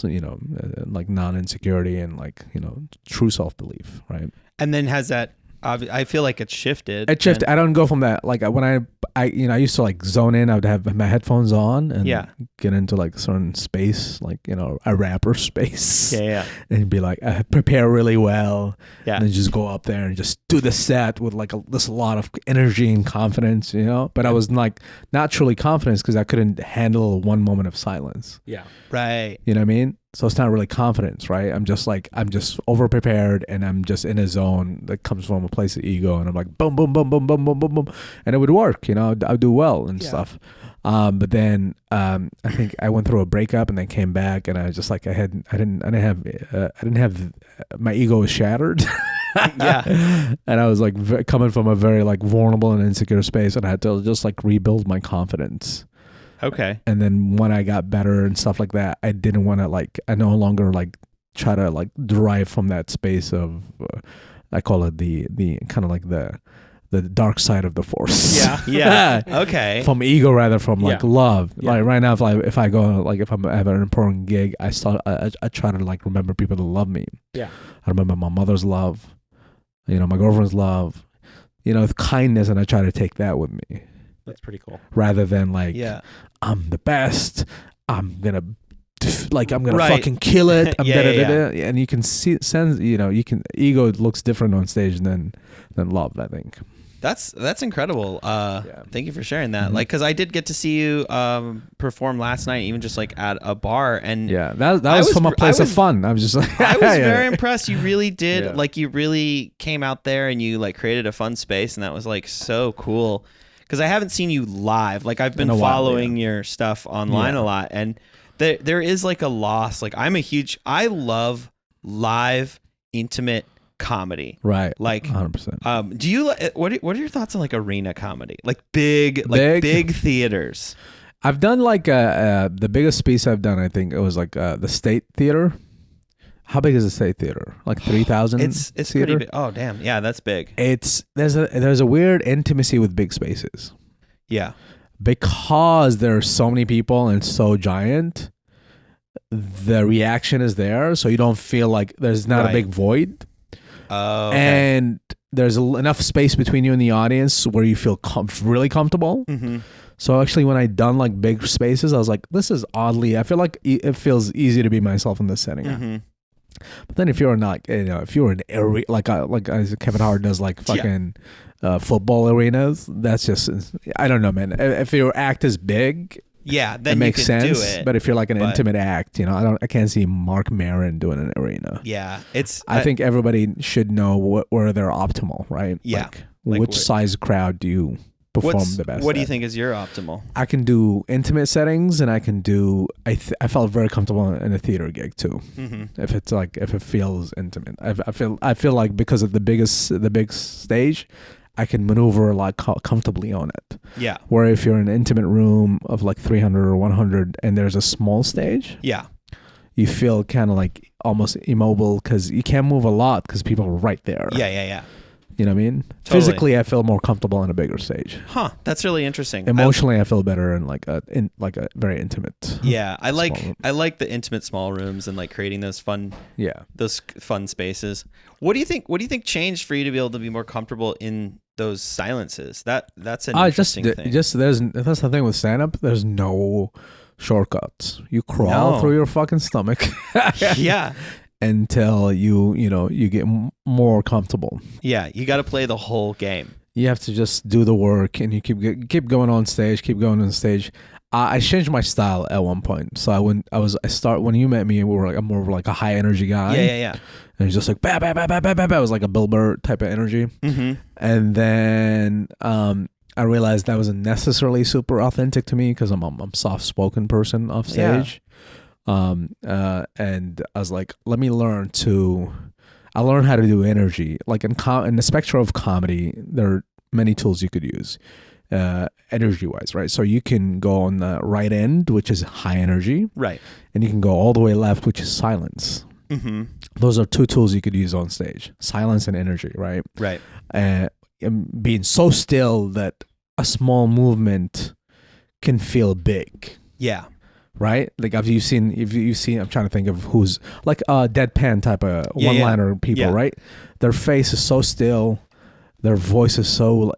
you know, like non-insecurity and like, you know, true self-belief, right? And then has that? I feel like it's shifted. It shifted. I don't go from that. Like when I used to like zone in. I would have my headphones on and get into like a certain space, like, you know, a rapper space. Yeah. And be like, I prepare really well. Yeah. And then just go up there and just do the set with like this a lot of energy and confidence, you know. But I was like not truly confident because I couldn't handle one moment of silence. Yeah. Right. You know what I mean? So it's not really confidence, right? I'm just over prepared, and I'm just in a zone that comes from a place of ego, and I'm like boom, boom, boom, boom, boom, boom, boom, boom, and it would work, you know. I'd do well and stuff. But then I think I went through a breakup and then came back, and I was just like I didn't have my ego was shattered. Yeah. And I was like coming from a very like vulnerable and insecure space, and I had to just like rebuild my confidence. Okay. And then when I got better and stuff like that, I didn't want to like, I no longer like try to like derive from that space of, I call it the kind of like the dark side of the force. Yeah. Okay. From ego rather from like love. Yeah. Like right now, if I go, like if I have an important gig, I try to like remember people that love me. Yeah. I remember my mother's love, you know, my girlfriend's love, you know, kindness. And I try to take that with me. That's pretty cool. Rather than like, I'm the best. I'm gonna fucking kill it. And you can sense, you know, ego looks different on stage than love, I think. That's incredible. Thank you for sharing that. Mm-hmm. Like, cause I did get to see you perform last night, even just like at a bar, and that was from a place of fun. I was just like, I was very impressed. You really did, like, you really came out there and you like created a fun space, and that was like so cool. Because I haven't seen you live. Like I've been following your stuff online a lot, and there is like a loss. Like I love live, intimate comedy. Right. Like 100%. Do you what are your thoughts on like arena comedy? Like big theaters. I've done like the biggest piece I've done, I think it was like the State Theater. How big is the State Theater? Like 3,000? It's pretty big. Oh damn, yeah, that's big. There's a weird intimacy with big spaces. Yeah, because there are so many people and so giant, the reaction is there, so you don't feel like there's not a big void. Oh, okay. And there's enough space between you and the audience where you feel really comfortable. Mm-hmm. So actually, when I done like big spaces, I was like, this is oddly. I feel like it feels easy to be myself in this setting. Mm-hmm. But then if you're not, you know, if you're in area like Kevin Hart does, like fucking football arenas, that's just, I don't know, man. If your act is big, then it makes sense. Do it, but if you're like an intimate act, you know, I can't see Mark Maron doing an arena. Yeah, I think everybody should know where they're optimal, right? Yeah, like which size crowd do you perform the best? What do you think is your optimal? I can do intimate settings, and I can do. I felt very comfortable in a theater gig too. Mm-hmm. If it feels intimate, I feel like because of the big stage, I can maneuver a lot comfortably on it. Yeah. Where if you're in an intimate room of like 300 or 100, and there's a small stage. Yeah. You feel kind of like almost immobile because you can't move a lot because people are right there. Yeah. You know what I mean? Totally. Physically, I feel more comfortable on a bigger stage. Huh. That's really interesting. Emotionally, I feel better in like a very intimate. Yeah, I like the intimate small rooms and like creating those fun spaces. What do you think changed for you to be able to be more comfortable in those silences? That's an interesting thing. That's the thing with stand up. There's no shortcuts. You crawl through your fucking stomach. Yeah. Until you get more comfortable. Yeah, you got to play the whole game. You have to just do the work, and you keep going on stage, I changed my style at one point. So when you met me, I'm more of like a high energy guy. Yeah. And it's just like bah, bah, bah, bah, bah, bah, bah. It was like a Bill Burr type of energy. Mm-hmm. And then I realized that wasn't necessarily super authentic to me because I'm a soft spoken person off stage. And I was like, let me learn I learned how to do energy. Like in the spectrum of comedy, there are many tools you could use, energy wise, right? So you can go on the right end, which is high energy, right? And you can go all the way left, which is silence. Mm-hmm. Those are two tools you could use on stage: silence and energy, right? Right. Being so still that a small movement can feel big. Yeah. Right? Like if you've seen, I'm trying to think of who's like deadpan type of one-liner people, right? Their face is so still, their voice is so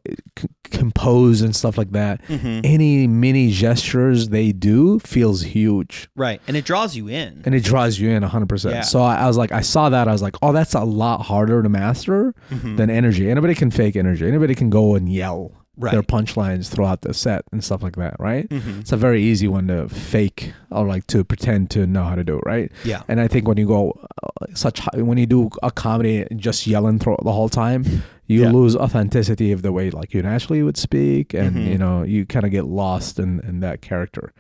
composed and stuff like that. Mm-hmm. Any mini gestures they do feels huge. Right. And it draws you in. 100%. Yeah. So I was like, I saw that. I was like, oh, that's a lot harder to master than energy. Anybody can fake energy. Anybody can go and yell. Right. Their punchlines throughout the set and stuff like that, right? Mm-hmm. It's a very easy one to fake or like to pretend to know how to do, right? Yeah. And I think when you go when you do a comedy just yelling through the whole time, you lose authenticity of the way like you naturally would speak, and you kind of get lost in that character.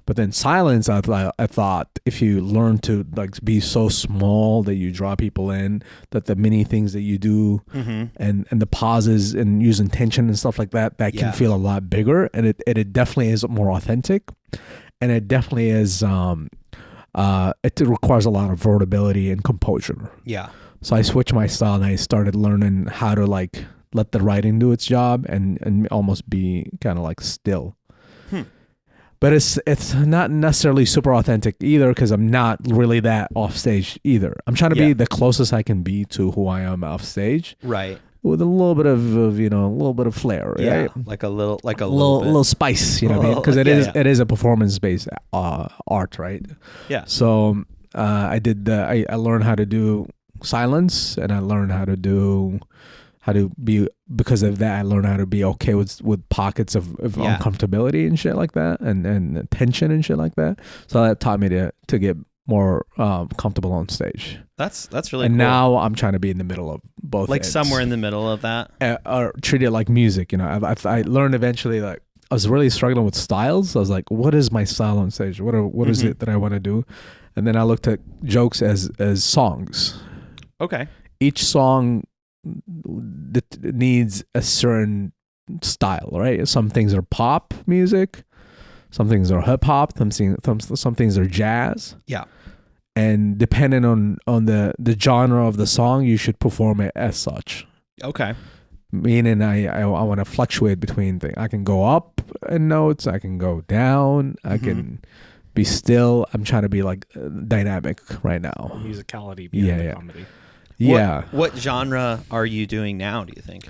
But then silence, I thought if you learn to like be so small that you draw people in, that the many things that you do and the pauses and using tension and stuff like that can feel a lot bigger, and it definitely is more authentic, and it definitely is it requires a lot of vulnerability and composure. Yeah. So I switched my style and I started learning how to like let the writing do its job and almost be kind of like still. But it's not necessarily super authentic either because I'm not really that off stage either. I'm trying to be the closest I can be to who I am off stage, right? With a little bit of a little bit of flair, right? Like a little spice, you know what I mean? Because it is a performance based art, right? Yeah. So I learned how to do silence, and I learned how to be, because of that I learned how to be okay with pockets of uncomfortability and shit like that, and tension and shit like that. So that taught me to get more comfortable on stage. That's really and cool. Now I'm trying to be in the middle of both, like ends. Somewhere in the middle of that, or treat it like music. I learned eventually, like I was really struggling with styles. I was like, what is my style on stage? What is it that I want to do? And then I looked at jokes as songs. Okay. Each song that needs a certain style, right? Some things are pop music, some things are hip hop, some things are jazz. Yeah. And depending on the genre of the song, you should perform it as such. Okay. Meaning I want to fluctuate between things. I can go up in notes, I can go down, I can be still. I'm trying to be like dynamic right now. Musicality beyond the comedy. Yeah. What genre are you doing now, do you think?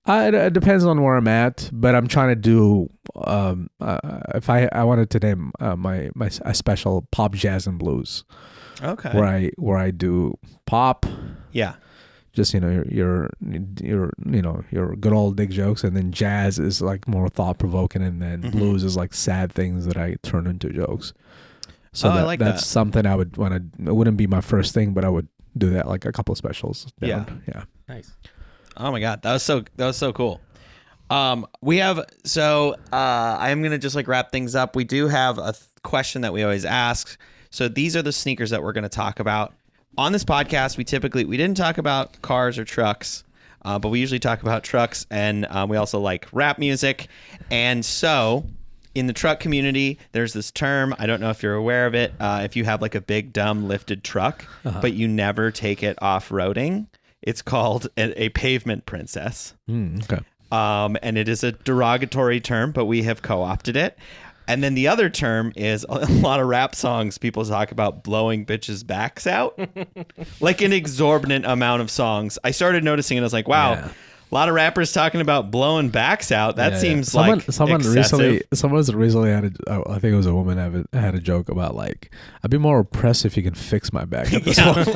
It depends on where I'm at, but I'm trying to do, if I wanted to name a special, pop, jazz, and blues. Okay. Where I do pop. Yeah. Just, your good old dick jokes, and then jazz is like more thought provoking, and then blues is like sad things that I turn into jokes. So I like that's that. something I would want to, it wouldn't be my first thing, but I would do that like a couple of specials down. Yeah. Nice. Oh my god, that was so cool. We have I'm gonna just like wrap things up. We do have a question that we always ask. So these are the sneakers that we're gonna talk about on this podcast. We didn't talk about cars or trucks, but we usually talk about trucks, and we also like rap music. And so in the truck community, there's this term, I don't know if you're aware of it, if you have like a big dumb lifted truck, but you never take it off-roading, It's called a pavement princess. Okay. And it is a derogatory term, but we have co-opted it. And then the other term is a lot of rap songs. People talk about blowing bitches' backs out, like an exorbitant amount of songs. I started noticing it. I was like, wow. Yeah. A lot of rappers talking about blowing backs out. That seems someone excessive. Someone recently had I think it was a woman had a joke about like, I'd be more impressed if you can fix my back at this point.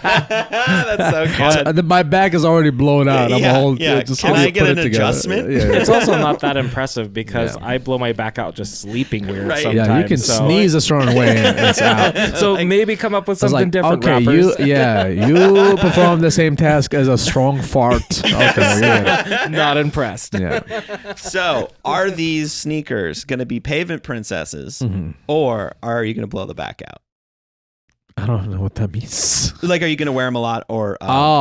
That's so good. My back is already blown out. I'm all just can I get an adjustment? It's also not that impressive because I blow my back out just sleeping weird sometimes. Yeah, you can sneeze a certain way and it's out. So maybe come up with something different, okay, rappers. you perform the same task as a strong fart. Okay, not impressed. Yeah. So, are these sneakers going to be pavement princesses, or are you going to blow the back out? I don't know what that means. Like, are you going to wear them a lot, or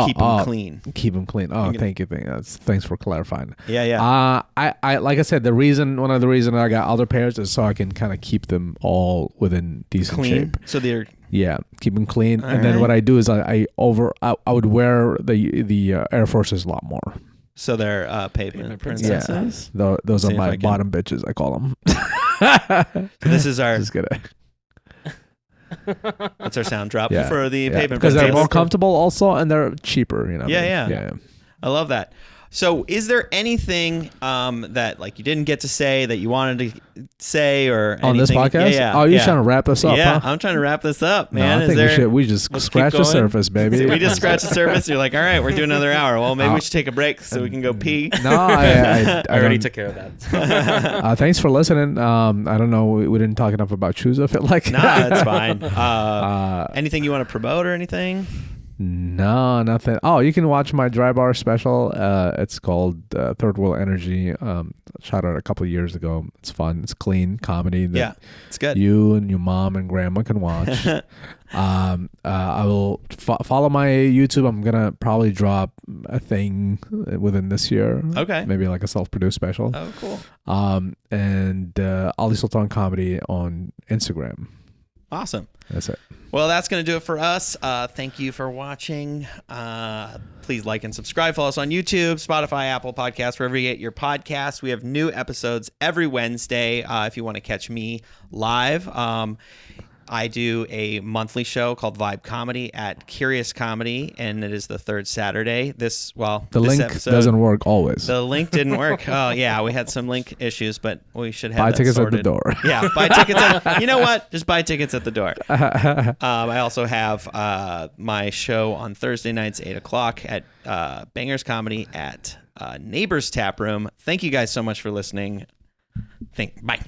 keep them clean? Keep them clean. Oh, thank you. Thanks for clarifying. Yeah. I like I said, one of the reasons I got other pairs is so I can kind of keep them all within decent shape. So they're keep them clean. And then what I do is I would wear the Air Forces a lot more. So they're pavement princesses. Yeah, those are my bottom bitches. I call them. So this is our. Just kidding. That's our sound drop for the pavement because they're more comfortable also and they're cheaper. Yeah. I love that. So, is there anything that like you didn't get to say that you wanted to say or anything? On this podcast? Yeah. Oh, you're trying to wrap this up? Yeah, huh? I'm trying to wrap this up, man. No, I think we just scratch the surface, baby. We just scratch the surface. You're like, all right, we're doing another hour. Well, maybe we should take a break so we can go pee. No, I already took care of that. Thanks for listening. I don't know. We didn't talk enough about shoes. I feel like. No, that's fine. Anything you want to promote or anything? No, nothing. Oh, you can watch my dry bar special. It's called Third World Energy. Shot out a couple of years ago. It's fun. It's clean comedy. It's good. You and your mom and grandma can watch. I will follow my YouTube. I'm gonna probably drop a thing within this year. Okay. Maybe like a self-produced special. Oh, cool. And Ali Sultan comedy on Instagram. Awesome. That's it. Well, that's going to do it for us. Thank you for watching. Please like and subscribe. Follow us on YouTube, Spotify, Apple Podcasts, wherever you get your podcasts. We have new episodes every Wednesday. If you want to catch me live, I do a monthly show called Vibe Comedy at Curious Comedy, and it is the third Saturday. The link doesn't work always. The link didn't work. Oh, yeah, we had some link issues, but we should have buy that tickets sorted. at the door. Yeah, buy tickets. You know what? Just buy tickets at the door. I also have my show on Thursday nights, 8 o'clock at Bangers Comedy at Neighbors Tap Room. Thank you guys so much for listening. Bye.